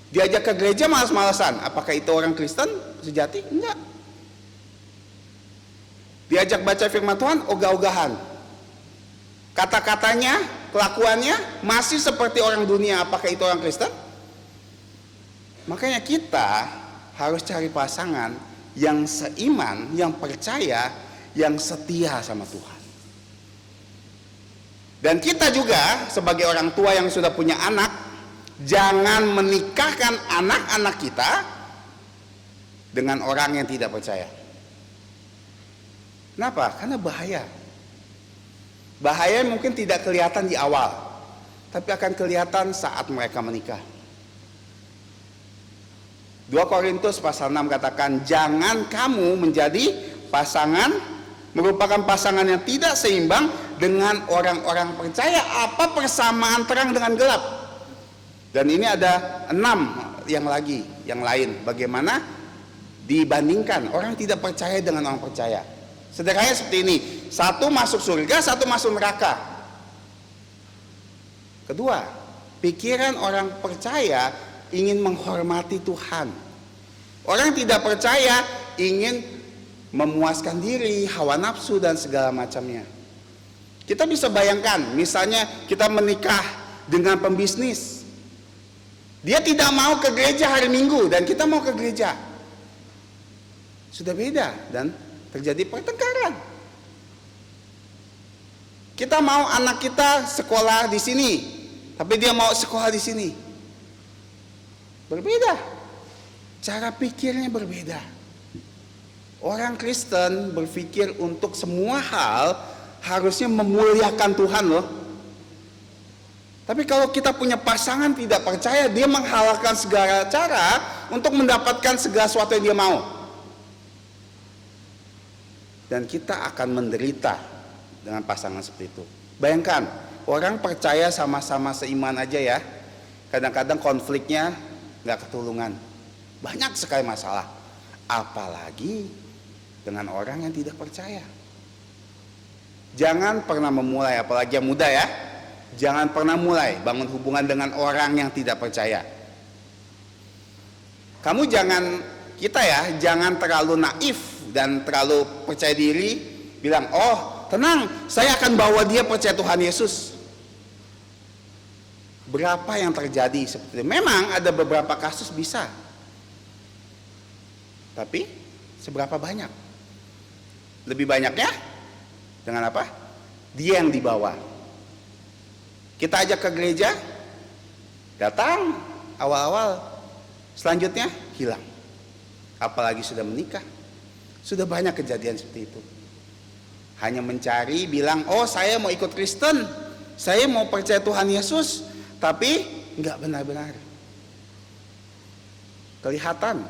Diajak ke gereja malas-malasan. Apakah itu orang Kristen sejati? Enggak. Diajak baca firman Tuhan, ogah-ogahan. Kata-katanya, kelakuannya masih seperti orang dunia. Apakah itu orang Kristen? Makanya kita harus cari pasangan yang seiman, yang percaya, yang setia sama Tuhan. Dan kita juga sebagai orang tua yang sudah punya anak, jangan menikahkan anak-anak kita dengan orang yang tidak percaya. Kenapa? Karena bahaya. Bahaya mungkin tidak kelihatan di awal, tapi akan kelihatan saat mereka menikah. 2 Korintus pasal 6 katakan, jangan kamu menjadi merupakan pasangan yang tidak seimbang dengan orang-orang percaya. Apa persamaan terang dengan gelap? Dan ini ada 6 yang lain. Bagaimana dibandingkan orang tidak percaya dengan orang percaya. Sederhananya seperti ini, satu masuk surga, satu masuk neraka. Kedua, pikiran orang percaya ingin menghormati Tuhan. Orang tidak percaya ingin memuaskan diri, hawa nafsu dan segala macamnya. Kita bisa bayangkan, misalnya kita menikah dengan pembisnis. Dia tidak mau ke gereja hari Minggu dan kita mau ke gereja. Sudah beda dan terjadi pertengkaran. Kita mau anak kita sekolah di sini, tapi dia mau sekolah di sini. Berbeda. Cara pikirnya berbeda. Orang Kristen berpikir untuk semua hal harusnya memuliakan Tuhan loh. Tapi kalau kita punya pasangan tidak percaya, dia menghalalkan segala cara untuk mendapatkan segala sesuatu yang dia mau. Dan kita akan menderita dengan pasangan seperti itu. Bayangkan, orang percaya sama-sama seiman aja ya. Kadang-kadang konfliknya nggak ketulungan, banyak sekali masalah, apalagi dengan orang yang tidak percaya. Jangan pernah memulai, apalagi yang muda ya, jangan pernah mulai bangun hubungan dengan orang yang tidak percaya. Kita jangan terlalu naif dan terlalu percaya diri, bilang, oh tenang, saya akan bawa dia percaya Tuhan Yesus. Berapa yang terjadi seperti itu? Memang ada beberapa kasus bisa. Tapi seberapa banyak? Lebih banyaknya dengan apa? Dia yang dibawa. Kita ajak ke gereja, datang awal-awal, selanjutnya hilang. Apalagi sudah menikah. Sudah banyak kejadian seperti itu. Hanya mencari, bilang, oh saya mau ikut Kristen, saya mau percaya Tuhan Yesus, tapi nggak benar-benar. Kelihatan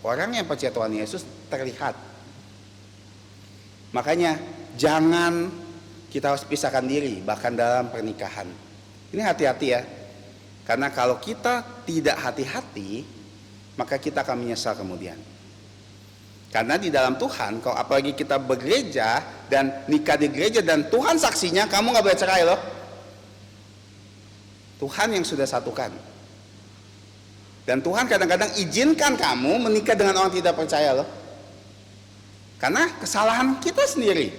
orang yang percaya Tuhan Yesus terlihat. Makanya jangan kita harus pisahkan diri bahkan dalam pernikahan. Ini hati-hati ya. Karena kalau kita tidak hati-hati, maka kita akan menyesal kemudian. Karena di dalam Tuhan, kalau apalagi kita bergereja dan nikah di gereja dan Tuhan saksinya, kamu nggak boleh cerai loh. Tuhan yang sudah satukan. Dan Tuhan kadang-kadang izinkan kamu menikah dengan orang tidak percaya loh. Karena kesalahan kita sendiri.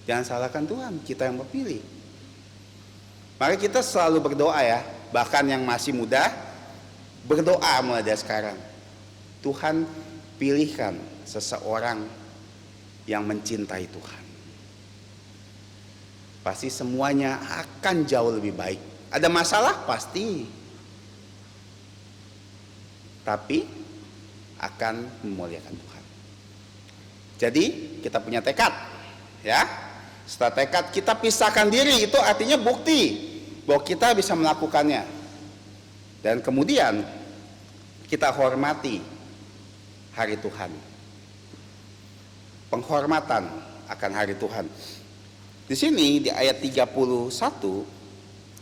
Jangan salahkan Tuhan, kita yang berpilih. Maka kita selalu berdoa ya. Bahkan yang masih muda, berdoa mulai dari sekarang. Tuhan pilihkan seseorang yang mencintai Tuhan. Pasti semuanya akan jauh lebih baik. Ada masalah? Pasti. Tapi akan memuliakan Tuhan. Jadi kita punya tekad, ya. Setelah tekad kita pisahkan diri, itu artinya bukti bahwa kita bisa melakukannya. Dan kemudian kita hormati hari Tuhan. Penghormatan akan hari Tuhan. Di sini di ayat 31,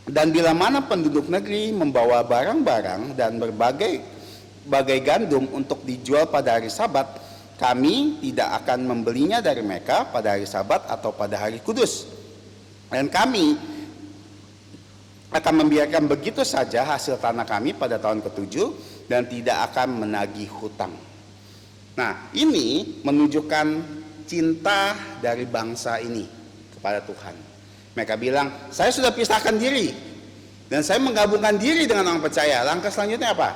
dan bila mana penduduk negeri membawa barang-barang dan berbagai gandum untuk dijual pada hari Sabat, kami tidak akan membelinya dari mereka pada hari Sabat atau pada hari kudus. Dan kami akan membiarkan begitu saja hasil tanah kami pada tahun ke-7 dan tidak akan menagih hutang. Nah, ini menunjukkan cinta dari bangsa ini kepada Tuhan. Mereka bilang, saya sudah pisahkan diri dan saya menggabungkan diri dengan orang percaya. Langkah selanjutnya apa?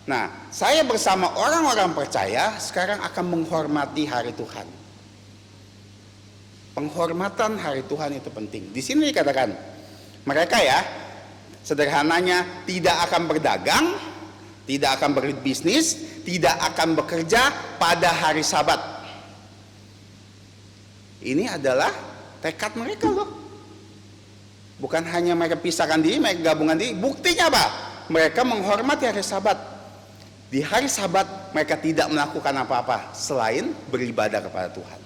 Nah, saya bersama orang-orang percaya sekarang akan menghormati hari Tuhan. Penghormatan hari Tuhan itu penting. Di sini dikatakan, mereka ya, sederhananya tidak akan berdagang, tidak akan berbisnis, tidak akan bekerja pada hari Sabat. Ini adalah tekad mereka loh. Bukan hanya mereka pisahkan diri, mereka gabungan diri. Buktinya apa? Mereka menghormati hari Sabat. Di hari Sabat mereka tidak melakukan apa-apa selain beribadah kepada Tuhan.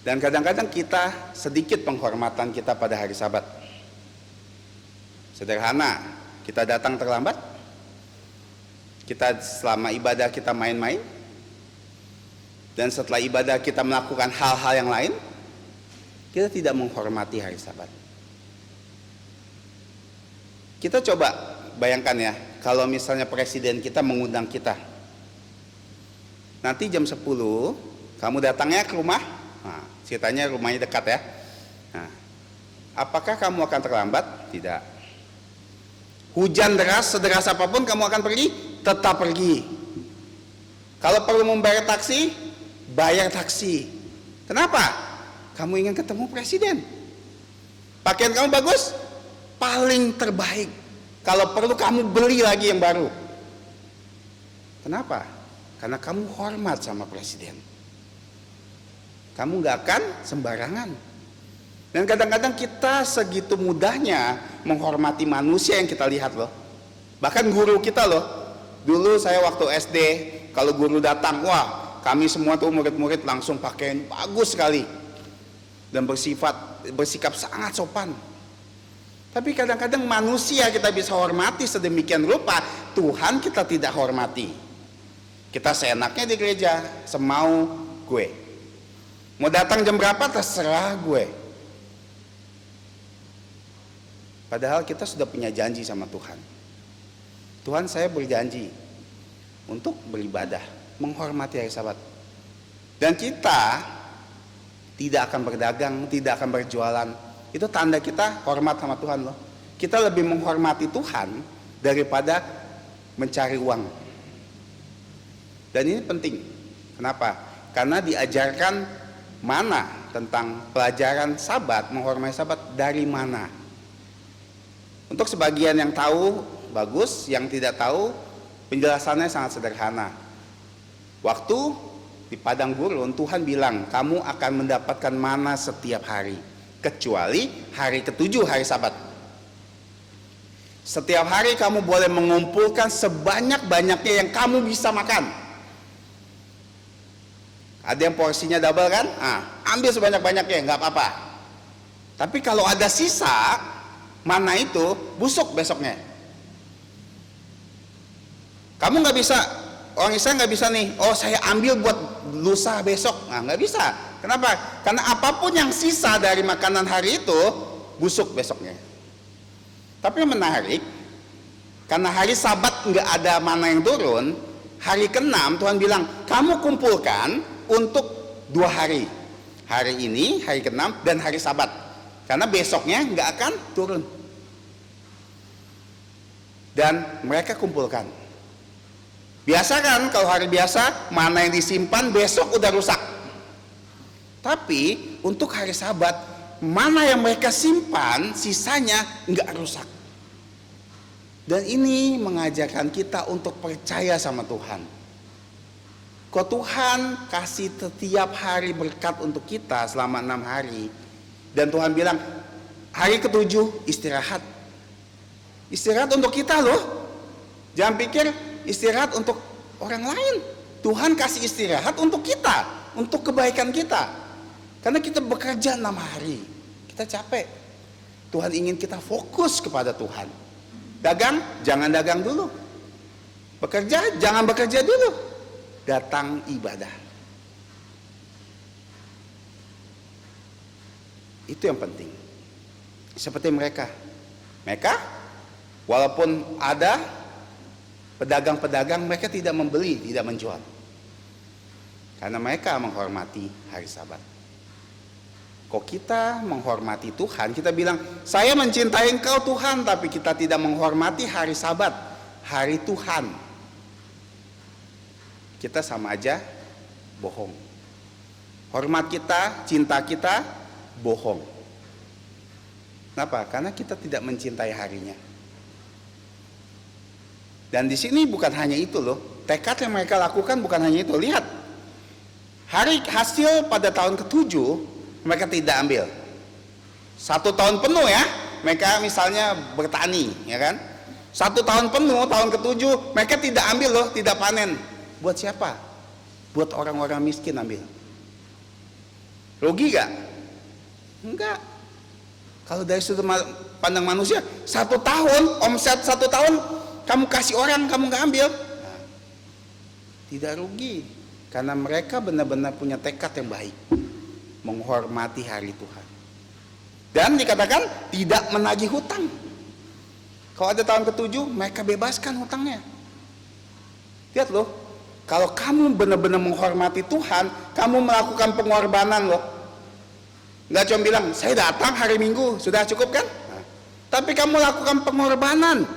Dan kadang-kadang kita sedikit penghormatan kita pada hari Sabat. Sederhana, kita datang terlambat. Kita selama ibadah kita main-main. Dan setelah ibadah kita melakukan hal-hal yang lain, kita tidak menghormati hari Sabat. Kita coba bayangkan ya, kalau misalnya presiden kita mengundang kita. Nanti jam 10, kamu datangnya ke rumah. Nah, ceritanya rumahnya dekat ya. Nah, apakah kamu akan terlambat? Tidak. Hujan deras, sederas apapun kamu akan pergi, tetap pergi. Kalau perlu membayar taksi, bayar taksi. Kenapa? Kamu ingin ketemu presiden. Pakaian kamu bagus, paling terbaik. Kalau perlu kamu beli lagi yang baru. Kenapa? Karena kamu hormat sama presiden. Kamu gak akan sembarangan. Dan kadang-kadang kita segitu mudahnya menghormati manusia yang kita lihat loh. Bahkan guru kita loh. Dulu saya waktu SD, kalau guru datang, wah, kami semua tuh murid-murid langsung pakaian bagus sekali dan bersikap sangat sopan. Tapi kadang-kadang manusia kita bisa hormati sedemikian rupa, Tuhan kita tidak hormati. Kita seenaknya di gereja, semau gue. Mau datang jam berapa terserah gue. Padahal kita sudah punya janji sama Tuhan. Tuhan, saya berjanji untuk beribadah, menghormati hari Sabat. Dan kita tidak akan berdagang, tidak akan berjualan. Itu tanda kita hormat sama Tuhan loh. Kita lebih menghormati Tuhan daripada mencari uang. Dan ini penting. Kenapa? Karena diajarkan mana tentang pelajaran Sabat, menghormati Sabat dari mana. Untuk sebagian yang tahu bagus, yang tidak tahu penjelasannya sangat sederhana. Waktu di padang gurun Tuhan bilang kamu akan mendapatkan mana setiap hari, kecuali hari ke-7 hari Sabat. Setiap hari kamu boleh mengumpulkan sebanyak-banyaknya yang kamu bisa makan. Ada yang porsinya double kan? Ambil sebanyak-banyaknya, nggak apa-apa. Tapi kalau ada sisa, mana itu busuk besoknya. Kamu nggak bisa, orang Israel nggak bisa nih, oh saya ambil buat lusa besok. Nah, nggak bisa. Kenapa? Karena apapun yang sisa dari makanan hari itu busuk besoknya. Tapi yang menarik, karena hari Sabat nggak ada mana yang turun, hari ke-6 Tuhan bilang kamu kumpulkan untuk 2 hari. Hari ini, hari ke-6 dan hari Sabat. Karena besoknya nggak akan turun. Dan mereka kumpulkan. Biasa kan kalau hari biasa mana yang disimpan besok udah rusak. Tapi untuk hari Sabat, mana yang mereka simpan sisanya nggak rusak. Dan ini mengajarkan kita untuk percaya sama Tuhan. Kok Tuhan kasih setiap hari berkat untuk kita selama 6 hari. Dan Tuhan bilang, hari ke-7 istirahat. Istirahat untuk kita loh. Jangan pikir istirahat untuk orang lain. Tuhan kasih istirahat untuk kita, untuk kebaikan kita. Karena kita bekerja 6 hari, kita capek. Tuhan ingin kita fokus kepada Tuhan. Dagang, jangan dagang dulu. Bekerja, jangan bekerja dulu. Datang ibadah. Itu yang penting. Seperti mereka. Mereka, walaupun ada pedagang-pedagang, mereka tidak membeli, tidak menjual. Karena mereka menghormati hari Sabat. Kok kita menghormati Tuhan, kita bilang, saya mencintai Engkau Tuhan, tapi kita tidak menghormati hari Sabat, hari Tuhan. Kita sama aja bohong. Hormat kita, cinta kita, bohong. Kenapa? Karena kita tidak mencintai harinya. Dan di sini bukan hanya itu loh, tekad yang mereka lakukan bukan hanya itu. Lihat, hari hasil pada tahun ke-7 mereka tidak ambil. 1 tahun penuh ya, mereka misalnya bertani, ya kan? 1 tahun penuh, tahun ke-7 mereka tidak ambil loh, tidak panen. Buat siapa? Buat orang-orang miskin ambil. Rugi gak? Enggak. Kalau dari sudut pandang manusia, 1 tahun, omset 1 tahun kamu kasih orang, kamu gak ambil. Nah, tidak rugi. Karena mereka benar-benar punya tekad yang baik. Menghormati hari Tuhan. Dan dikatakan tidak menagih hutang. Kalau ada tahun ke-7, mereka bebaskan hutangnya. Lihat loh, kalau kamu benar-benar menghormati Tuhan, kamu melakukan pengorbanan loh. Nggak cuma bilang, saya datang hari Minggu, sudah cukup kan? Nah, tapi kamu lakukan pengorbanan.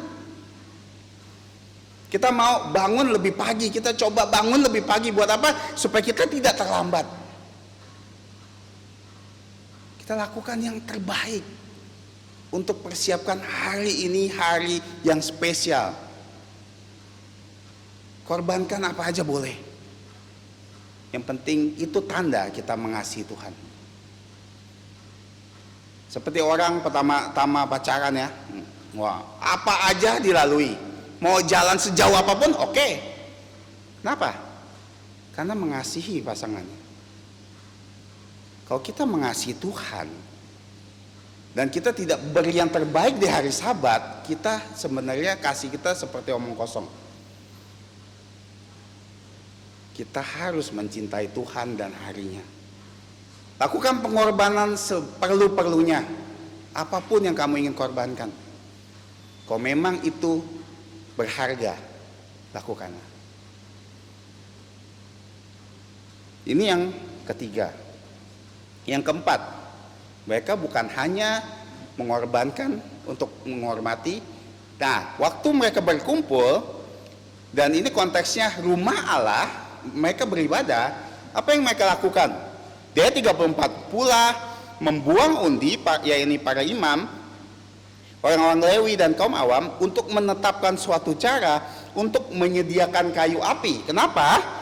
Kita mau bangun lebih pagi, kita coba bangun lebih pagi. Buat apa? Supaya kita tidak terlambat. Kita lakukan yang terbaik untuk persiapkan hari ini, hari yang spesial. Korbankan apa aja boleh. Yang penting itu tanda kita mengasihi Tuhan. Seperti orang pertama-tama pacaran ya. Wah, apa aja dilalui. Mau jalan sejauh apapun, oke. Kenapa? Karena mengasihi pasangannya. Kalau kita mengasihi Tuhan dan kita tidak beri yang terbaik di hari Sabat, kita sebenarnya kasih kita seperti omong kosong. Kita harus mencintai Tuhan dan harinya. Lakukan pengorbanan seperlu-perlunya. Apapun yang kamu ingin korbankan. Kalau memang itu berharga, lakukanlah. Ini yang ketiga. Yang keempat, mereka bukan hanya mengorbankan untuk menghormati. Nah, waktu mereka berkumpul, dan ini konteksnya rumah Allah, mereka beribadah, apa yang mereka lakukan? Dia 34 pula membuang undi, yaitu para imam, orang-orang Lewi dan kaum awam, untuk menetapkan suatu cara untuk menyediakan kayu api. Kenapa?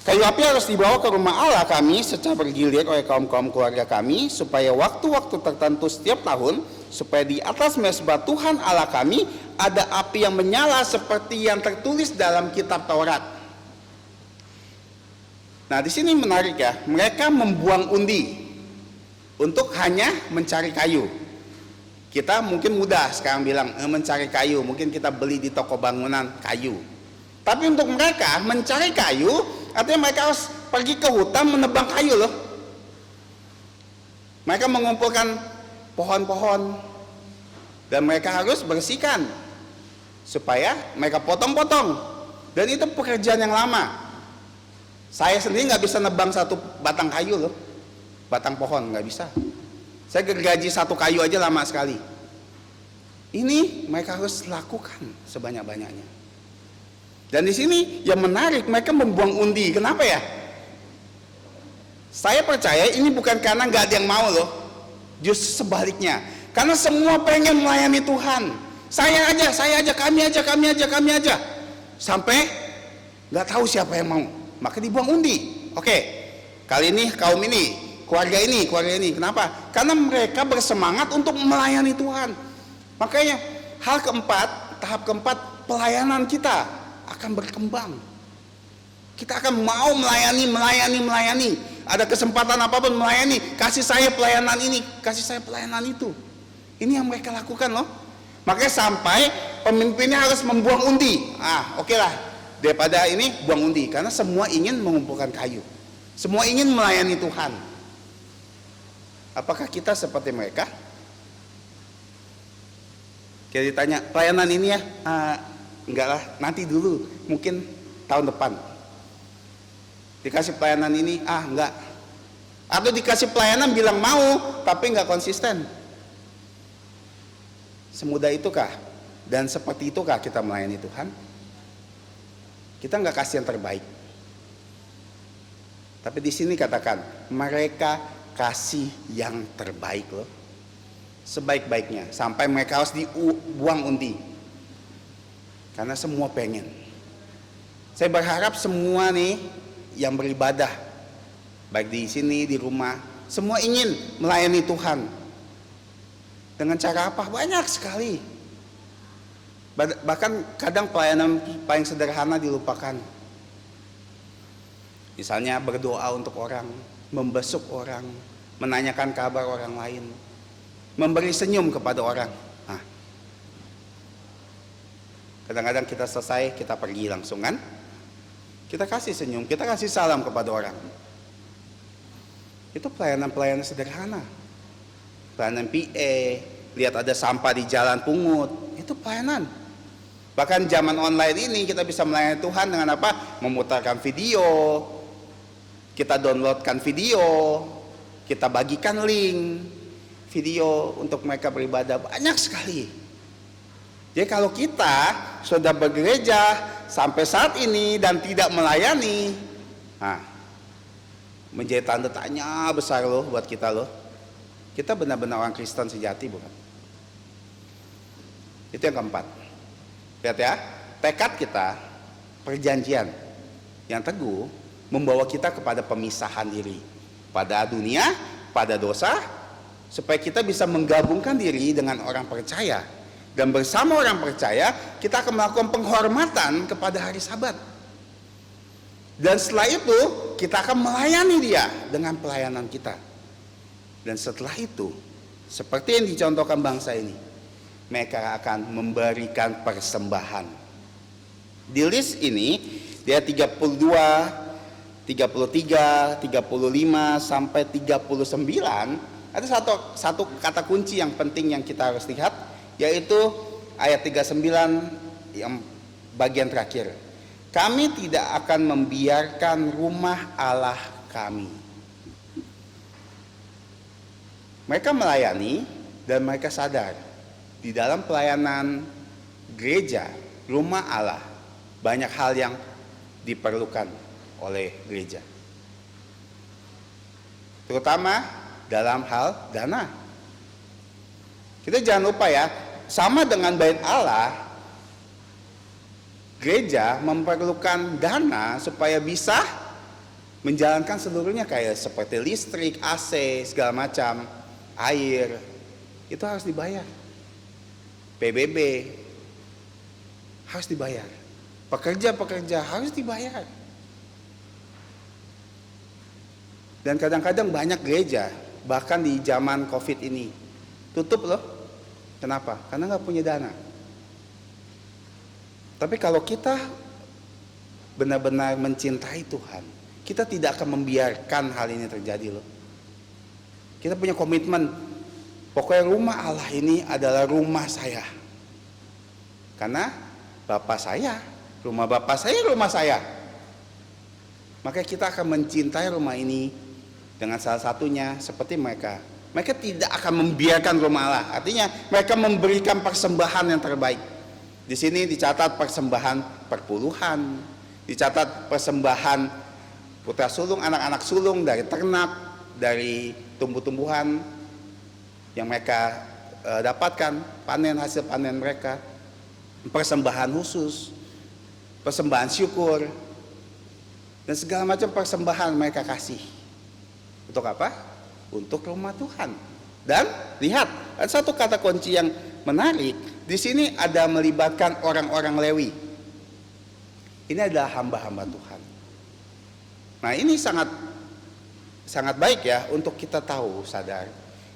Kayu api harus dibawa ke rumah Allah kami secara bergilir oleh kaum-kaum keluarga kami, supaya waktu-waktu tertentu setiap tahun, supaya di atas mezbah Tuhan Allah kami ada api yang menyala seperti yang tertulis dalam kitab Taurat. Nah, di sini menarik ya, mereka membuang undi untuk hanya mencari kayu. Kita mungkin mudah sekarang bilang mencari kayu, mungkin kita beli di toko bangunan kayu. Tapi untuk mereka mencari kayu, artinya mereka harus pergi ke hutan menebang kayu loh. Mereka mengumpulkan pohon-pohon dan mereka harus bersihkan supaya mereka potong-potong. Dan itu pekerjaan yang lama. Saya sendiri nggak bisa nebang satu batang kayu loh, batang pohon nggak bisa. Saya gergaji satu kayu aja lama sekali. Ini mereka harus lakukan sebanyak-banyaknya. Dan di sini yang menarik, mereka membuang undi. Kenapa ya? Saya percaya ini bukan karena nggak ada yang mau loh. Justru sebaliknya. Karena semua pengen melayani Tuhan. Saya aja, kami aja. Sampai nggak tahu siapa yang mau. Maka dibuang undi. Oke, kali ini kaum ini, keluarga ini. Kenapa? Karena mereka bersemangat untuk melayani Tuhan. Makanya tahap keempat, pelayanan kita akan berkembang. Kita akan mau melayani. Ada kesempatan apapun melayani. Kasih saya pelayanan ini, kasih saya pelayanan itu. Ini yang mereka lakukan loh. Makanya sampai pemimpinnya harus membuang undi. Oke lah, daripada ini buang undi. Karena semua ingin mengumpulkan kayu. Semua ingin melayani Tuhan. Apakah kita seperti mereka? Kita ditanya, pelayanan ini ya? Enggak lah, nanti dulu. Mungkin tahun depan. Dikasih pelayanan ini, enggak. Atau dikasih pelayanan bilang mau, tapi enggak konsisten. Semudah itukah? Dan seperti itukah kita melayani Tuhan? Kita enggak kasih yang terbaik. Tapi di sini katakan, mereka kasih yang terbaik loh. Sebaik-baiknya. Sampai mereka harus dibuang undi. Karena semua pengen. Saya berharap semua nih yang beribadah, baik di sini, di rumah, semua ingin melayani Tuhan. Dengan cara apa? Banyak sekali. Bahkan kadang pelayanan paling sederhana dilupakan. Misalnya berdoa untuk orang, membesuk orang, menanyakan kabar orang lain, memberi senyum kepada orang. Kadang-kadang kita selesai, kita pergi langsung kan? Kita kasih senyum, kita kasih salam kepada orang. Itu pelayanan-pelayanan sederhana. Pelayanan PA, lihat ada sampah di jalan pungut, itu pelayanan. Bahkan zaman online ini kita bisa melayani Tuhan dengan apa? Memutarkan video, kita downloadkan video, kita bagikan link video untuk mereka beribadah, banyak sekali. Jadi kalau kita sudah bergereja sampai saat ini dan tidak melayani, menjadi tanda tanya besar loh buat kita loh. Kita benar-benar orang Kristen sejati bukan? Itu yang keempat. Lihat ya, tekad kita, perjanjian yang teguh membawa kita kepada pemisahan diri pada dunia, pada dosa, supaya kita bisa menggabungkan diri dengan orang percaya. Dan bersama orang percaya, kita akan melakukan penghormatan kepada hari Sabat. Dan setelah itu, kita akan melayani dia dengan pelayanan kita. Dan setelah itu, seperti yang dicontohkan bangsa ini, mereka akan memberikan persembahan. Di list ini, dia 32, 33, 35, sampai 39, ada satu kata kunci yang penting yang kita harus lihat, yaitu ayat 39 yang bagian terakhir. Kami tidak akan membiarkan rumah Allah kami. Mereka melayani dan mereka sadar di dalam pelayanan gereja, rumah Allah, banyak hal yang diperlukan oleh gereja. Terutama dalam hal dana. Kita jangan lupa ya, sama dengan bait Allah, gereja memerlukan dana supaya bisa menjalankan seluruhnya, kayak seperti listrik, AC, segala macam, air, itu harus dibayar. PBB harus dibayar. Pekerja-pekerja harus dibayar. Dan kadang-kadang banyak gereja, bahkan di zaman COVID ini, tutup loh. Kenapa? Karena nggak punya dana. Tapi kalau kita benar-benar mencintai Tuhan, kita tidak akan membiarkan hal ini terjadi loh. Kita punya komitmen, pokoknya rumah Allah ini adalah rumah saya. Karena Bapak saya, rumah Bapak saya, rumah saya. Maka kita akan mencintai rumah ini dengan salah satunya seperti mereka. Mereka tidak akan membiarkan rumah Allah. Artinya mereka memberikan persembahan yang terbaik. Di sini dicatat persembahan perpuluhan, dicatat persembahan putra sulung, anak-anak sulung dari ternak, dari tumbuh-tumbuhan yang mereka dapatkan panen, hasil panen mereka, persembahan khusus, persembahan syukur, dan segala macam persembahan mereka kasih. Untuk apa? Untuk rumah Tuhan. Dan lihat, ada satu kata kunci yang menarik. Di sini ada melibatkan orang-orang Lewi. Ini adalah hamba-hamba Tuhan. Nah, ini sangat baik ya untuk kita tahu, sadar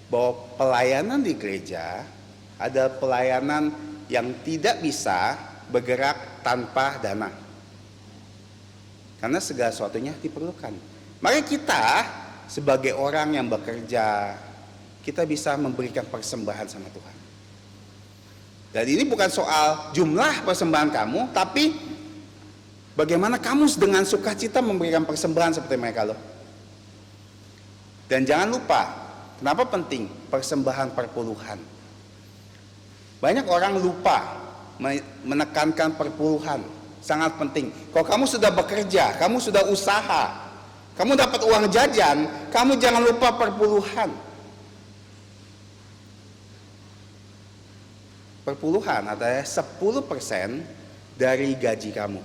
bahwa pelayanan di gereja ada pelayanan yang tidak bisa bergerak tanpa dana. Karena segala sesuatunya diperlukan. Maka kita sebagai orang yang bekerja, kita bisa memberikan persembahan sama Tuhan. Dan ini bukan soal jumlah persembahan kamu, tapi bagaimana kamu dengan sukacita memberikan persembahan seperti mereka loh. Dan jangan lupa, kenapa penting persembahan perpuluhan. Banyak orang lupa menekankan perpuluhan, sangat penting. Kalau kamu sudah bekerja, kamu sudah usaha, kamu dapat uang jajan, kamu jangan lupa perpuluhan. Perpuluhan adalah 10% dari gaji kamu.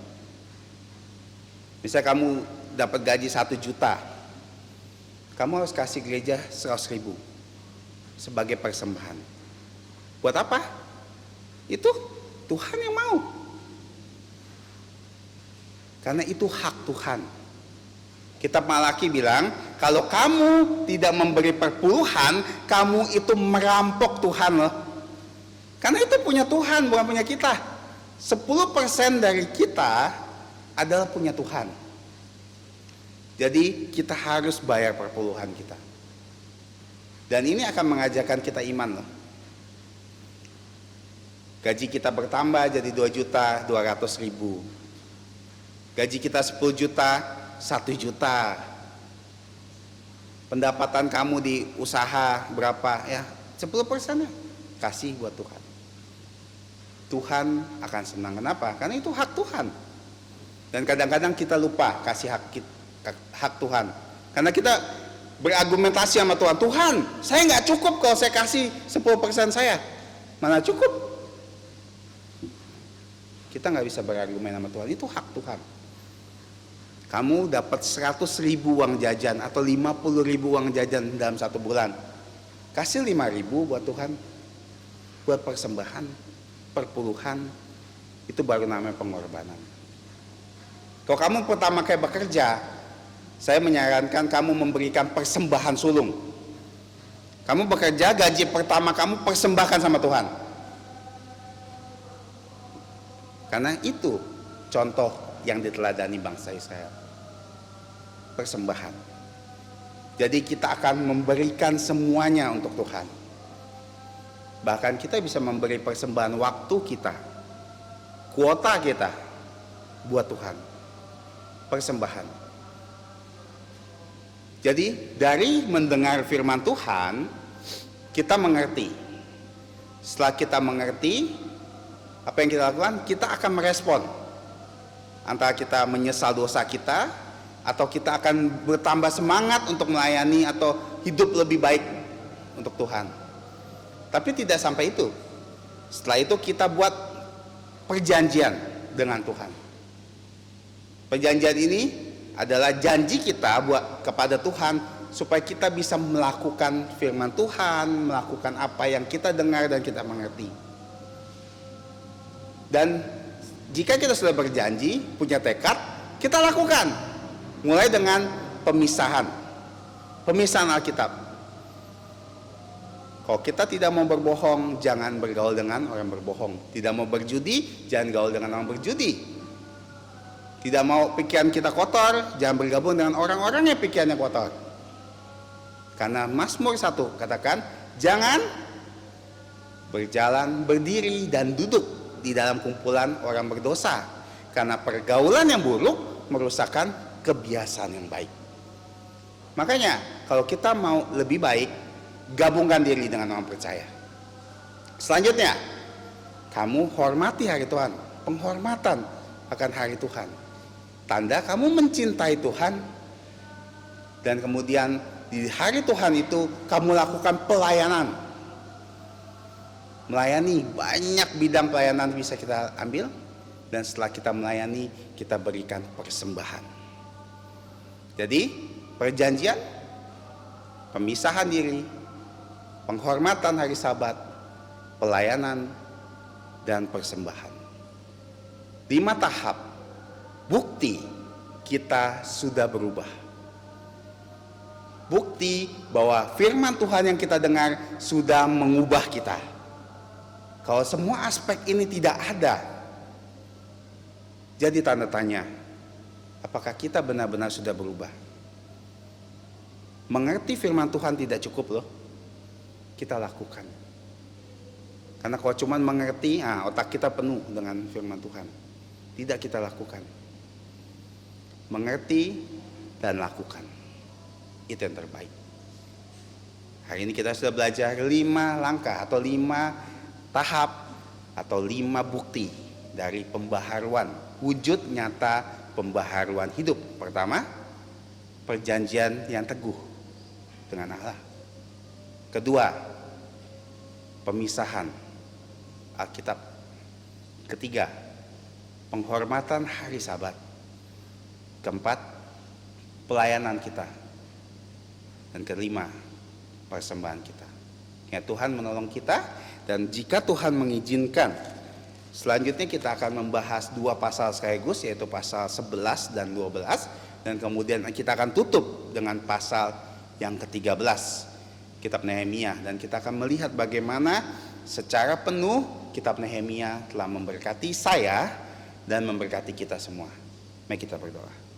Misal kamu dapat gaji 1 juta, kamu harus kasih gereja 100.000 sebagai persembahan. Buat apa? Itu Tuhan yang mau. Karena itu hak Tuhan. Kitab Malaki bilang, kalau kamu tidak memberi perpuluhan, kamu itu merampok Tuhan loh. Karena itu punya Tuhan, bukan punya kita. 10% dari kita adalah punya Tuhan. Jadi kita harus bayar perpuluhan kita. Dan ini akan mengajarkan kita iman loh. Gaji kita bertambah jadi 2.200.000. Gaji kita 10 juta, 1 juta. Pendapatan kamu di usaha berapa? Ya 10% ya. Kasih buat Tuhan. Tuhan akan senang. Kenapa? Karena itu hak Tuhan. Dan kadang-kadang kita lupa kasih hak Tuhan. Karena kita berargumentasi sama Tuhan. Tuhan, saya nggak cukup kalau saya kasih 10% saya. Mana cukup? Kita nggak bisa berargumen sama Tuhan. Itu hak Tuhan. Kamu dapat 100.000 uang jajan atau 50.000 uang jajan dalam 1 bulan. Kasih 5.000 buat Tuhan. Buat persembahan, perpuluhan, itu baru namanya pengorbanan. Kalau kamu pertama kali bekerja, saya menyarankan kamu memberikan persembahan sulung. Kamu bekerja, gaji pertama kamu persembahkan sama Tuhan. Karena itu contoh yang diteladani bangsa Israel. Persembahan. Jadi kita akan memberikan semuanya untuk Tuhan. Bahkan kita bisa memberi persembahan waktu kita, kuota kita buat Tuhan. Persembahan. Jadi dari mendengar firman Tuhan, kita mengerti. Setelah kita mengerti, apa yang kita lakukan? Kita akan merespon. Antara kita menyesal dosa kita, atau kita akan bertambah semangat untuk melayani atau hidup lebih baik untuk Tuhan. Tapi tidak sampai itu. Setelah itu kita buat perjanjian dengan Tuhan. Perjanjian ini adalah janji kita buat kepada Tuhan supaya kita bisa melakukan firman Tuhan, melakukan apa yang kita dengar dan kita mengerti. Dan jika kita sudah berjanji, punya tekad, kita lakukan. Mulai dengan pemisahan Alkitab. Kalau kita tidak mau berbohong, jangan bergaul dengan orang berbohong. Tidak mau berjudi, jangan gaul dengan orang berjudi. Tidak mau pikiran kita kotor, jangan bergabung dengan orang-orang yang pikirannya kotor. Karena Mazmur 1 katakan, jangan berjalan, berdiri, dan duduk di dalam kumpulan orang berdosa. Karena pergaulan yang buruk merusakkan kebiasaan yang baik. Makanya kalau kita mau lebih baik, gabungkan diri dengan orang percaya. Selanjutnya, kamu hormati hari Tuhan. Penghormatan akan hari Tuhan. Tanda kamu mencintai Tuhan. Dan kemudian di hari Tuhan itu kamu lakukan pelayanan. melayani, banyak bidang pelayanan bisa kita ambil. Dan setelah kita melayani, kita berikan persembahan. Jadi perjanjian, pemisahan diri, penghormatan hari Sabat, pelayanan, dan persembahan. 5 tahap, bukti kita sudah berubah. Bukti bahwa firman Tuhan yang kita dengar sudah mengubah kita. Kalau semua aspek ini tidak ada, jadi tanda tanya, apakah kita benar-benar sudah berubah? Mengerti firman Tuhan tidak cukup loh, kita lakukan. Karena kalau cuma mengerti, otak kita penuh dengan firman Tuhan. Tidak kita lakukan. Mengerti dan lakukan. Itu yang terbaik. Hari ini kita sudah belajar 5 langkah atau 5 tahap atau 5 bukti dari pembaharuan, wujud nyata pembaharuan hidup. Pertama, perjanjian yang teguh dengan Allah. Kedua, pemisahan Alkitab. Ketiga, penghormatan hari Sabat. Keempat, pelayanan kita. Dan kelima, persembahan kita. Ya, Tuhan menolong kita, dan jika Tuhan mengizinkan, selanjutnya kita akan membahas 2 pasal sekaligus, yaitu pasal 11 dan 12, dan kemudian kita akan tutup dengan pasal yang ke-13, kitab Nehemia, dan kita akan melihat bagaimana secara penuh kitab Nehemia telah memberkati saya dan memberkati kita semua. Mari kita berdoa.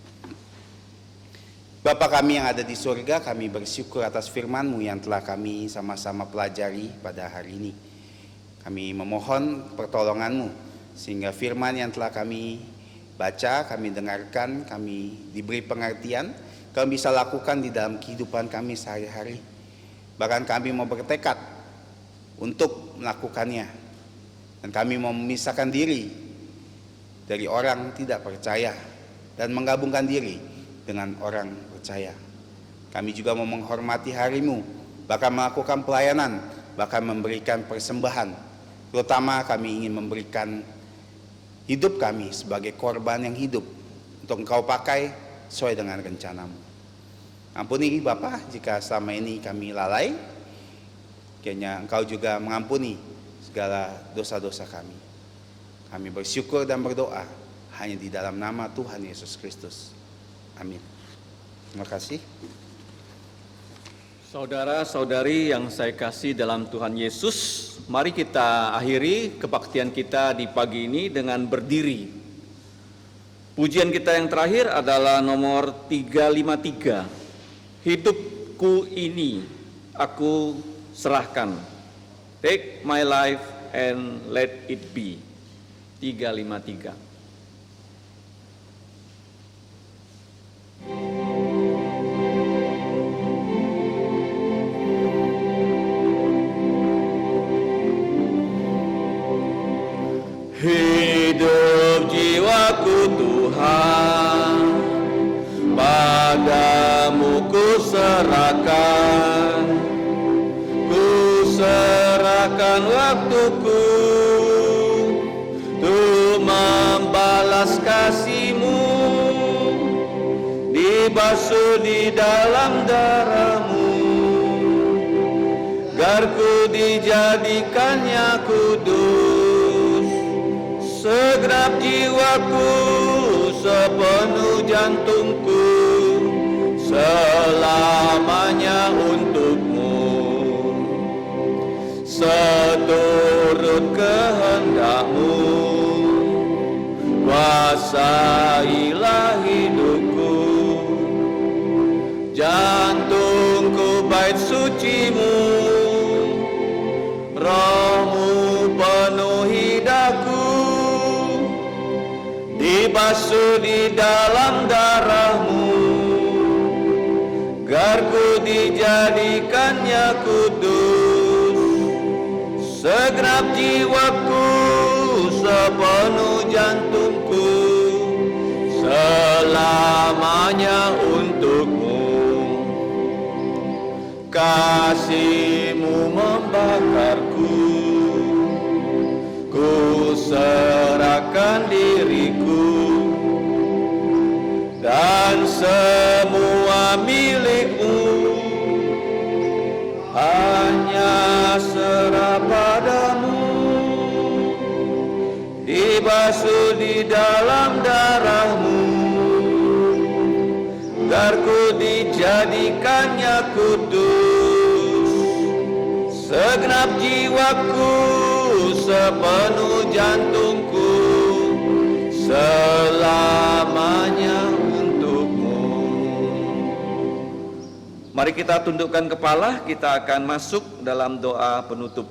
Bapa kami yang ada di surga, kami bersyukur atas firman-Mu yang telah kami sama-sama pelajari pada hari ini. Kami memohon pertolongan-Mu sehingga firman yang telah kami baca, kami dengarkan, kami diberi pengertian, kami bisa lakukan di dalam kehidupan kami sehari-hari. Bahkan kami mau bertekad untuk melakukannya. Dan kami mau memisahkan diri dari orang tidak percaya dan menggabungkan diri dengan orang percaya. Kami juga mau menghormati hari-Mu, bahkan melakukan pelayanan, bahkan memberikan persembahan. Terutama kami ingin memberikan hidup kami sebagai korban yang hidup untuk Engkau pakai sesuai dengan rencana-Mu. Ampuni Bapa jika selama ini kami lalai. Kiranya Engkau juga mengampuni segala dosa-dosa kami. Kami bersyukur dan berdoa hanya di dalam nama Tuhan Yesus Kristus. Amin. Terima kasih. Saudara-saudari yang saya kasih dalam Tuhan Yesus, mari kita akhiri kebaktian kita di pagi ini dengan berdiri. Pujian kita yang terakhir adalah nomor 353. Hidupku ini aku serahkan. Take my life and let it be. 353. Hidup jiwaku Tuhan, padamu ku serahkan, serahkan waktuku untuk membalas kasih-Mu, dibasuh di dalam darah-Mu, agar ku dijadikannya kudus. Segenap jiwaku, sepenuh jantungku, selamanya untuk-Mu. Seturut kehendak-Mu, kuasailah hidupku. Jantungku bait suci-Mu, Roh-Mu penuhi daku, dibasuh di dalam darah-Mu, agar ku dijadikannya kudus. Segenap jiwaku, sepenuh jantungku, selamanya untuk-Mu. Kasih-Mu membakarku, serahkan diriku, dan semua milikmu hanya serah padamu. Dibasuh di dalam darahmu, agar ku dijadikannya kudus. Segenap jiwaku, sepenuh jantungku, selamanya untukmu. Mari kita tundukkan kepala, kita akan masuk dalam doa penutup.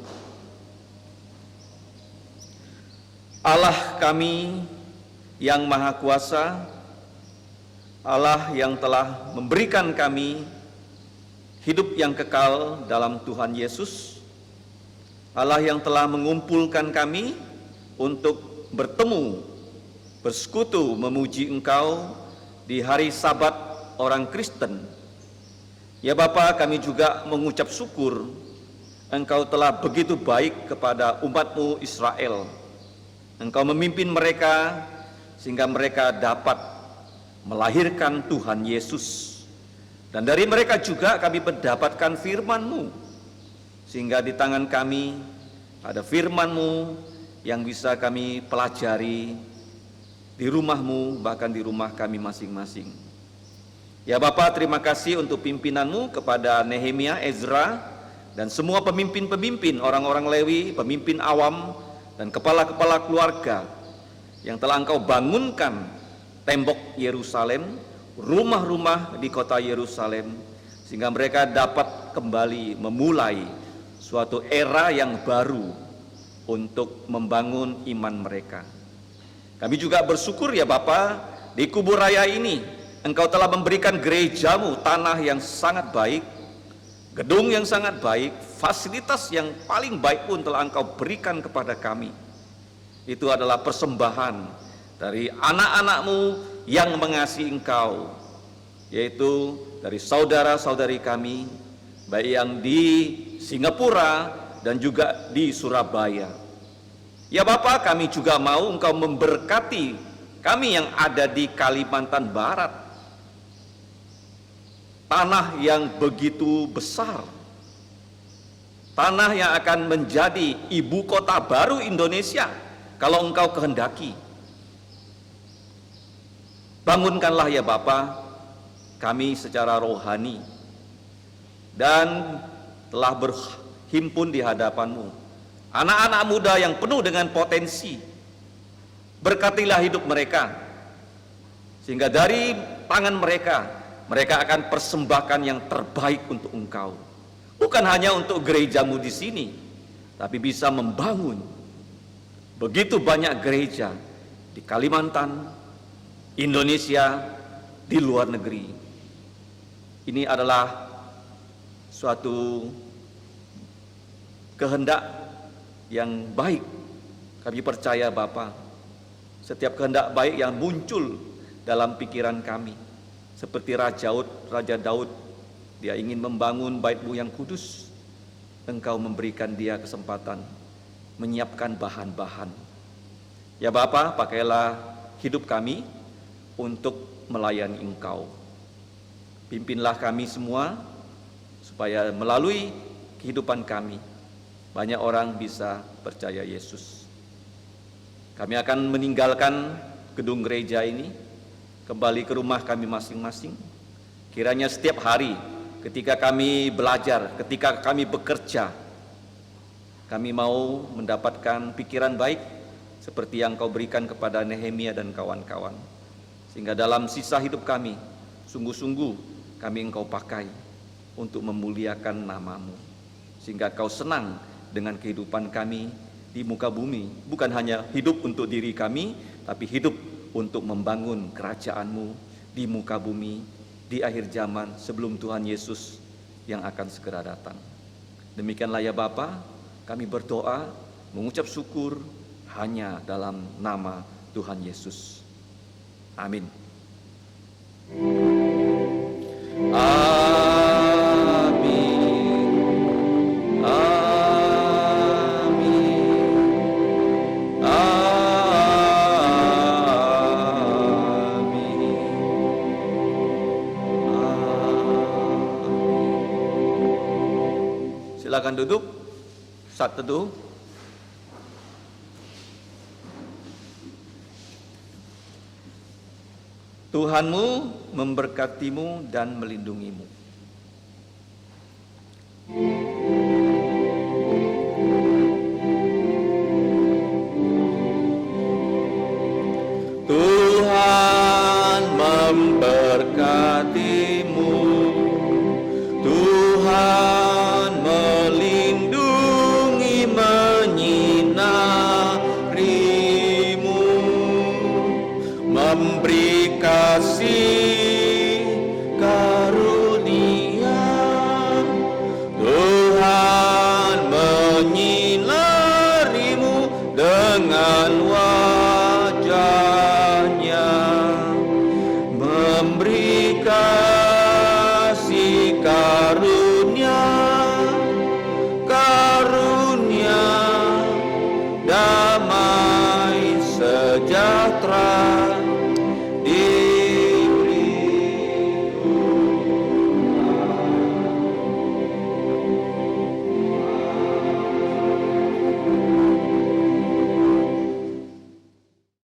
Allah kami yang Maha Kuasa, Allah yang telah memberikan kami hidup yang kekal dalam Tuhan Yesus, Allah yang telah mengumpulkan kami untuk bertemu, bersekutu, memuji Engkau di hari Sabat orang Kristen. Ya Bapa, kami juga mengucap syukur Engkau telah begitu baik kepada umat-Mu Israel. Engkau memimpin mereka sehingga mereka dapat melahirkan Tuhan Yesus. Dan dari mereka juga kami mendapatkan firman-Mu, sehingga di tangan kami ada firman-Mu yang bisa kami pelajari di rumah-Mu, bahkan di rumah kami masing-masing. Ya Bapa, terima kasih untuk pimpinan-Mu kepada Nehemia, Ezra, dan semua pemimpin-pemimpin, orang-orang Lewi, pemimpin awam, dan kepala-kepala keluarga yang telah Engkau bangunkan tembok Yerusalem, rumah-rumah di kota Yerusalem, sehingga mereka dapat kembali memulai suatu era yang baru untuk membangun iman mereka. Kami juga bersyukur ya Bapa, di Kubur Raya ini Engkau telah memberikan gereja-Mu tanah yang sangat baik, gedung yang sangat baik, fasilitas yang paling baik pun telah Engkau berikan kepada kami. Itu adalah persembahan dari anak-anak-Mu yang mengasihi Engkau, yaitu dari saudara-saudari kami, baik yang di Singapura dan juga di Surabaya. Ya Bapa, kami juga mau Engkau memberkati kami yang ada di Kalimantan Barat, tanah yang begitu besar, tanah yang akan menjadi ibu kota baru Indonesia kalau Engkau kehendaki. Bangunkanlah ya Bapa kami secara rohani, dan telah berhimpun di hadapan-Mu anak-anak muda yang penuh dengan potensi. Berkatilah hidup mereka, sehingga dari tangan mereka akan persembahkan yang terbaik untuk Engkau. Bukan hanya untuk gereja-Mu di sini, tapi bisa membangun begitu banyak gereja di Kalimantan, Indonesia, di luar negeri. Ini adalah suatu kehendak yang baik. Kami percaya Bapa, setiap kehendak baik yang muncul dalam pikiran kami, seperti Raja Daud, dia ingin membangun bait-Mu yang kudus. Engkau memberikan dia kesempatan menyiapkan bahan-bahan. Ya Bapa, pakailah hidup kami untuk melayani Engkau. Pimpinlah kami semua supaya melalui kehidupan kami banyak orang bisa percaya Yesus. Kami akan meninggalkan gedung gereja ini, kembali ke rumah kami masing-masing. Kiranya setiap hari ketika kami belajar, ketika kami bekerja, kami mau mendapatkan pikiran baik seperti yang Kau berikan kepada Nehemia dan kawan-kawan. Sehingga dalam sisa hidup kami, sungguh-sungguh kami Engkau pakai untuk memuliakan nama-Mu. Sehingga Kau senang dengan kehidupan kami di muka bumi. Bukan hanya hidup untuk diri kami, tapi hidup untuk membangun kerajaan-Mu di muka bumi, di akhir zaman sebelum Tuhan Yesus yang akan segera datang. Demikianlah ya Bapa, kami berdoa, mengucap syukur hanya dalam nama Tuhan Yesus. Amin. Amin. Amin. Amin. Silakan duduk. Saat teduh. Tuhanmu memberkatimu dan melindungimu. Tuhan memberkatimu. Tuhan melindungi, menyinarimu, memberi kasih karunia. Tuhan menyinarimu dengan wajahnya, memberi kasih karunia, karunia damai sejahtera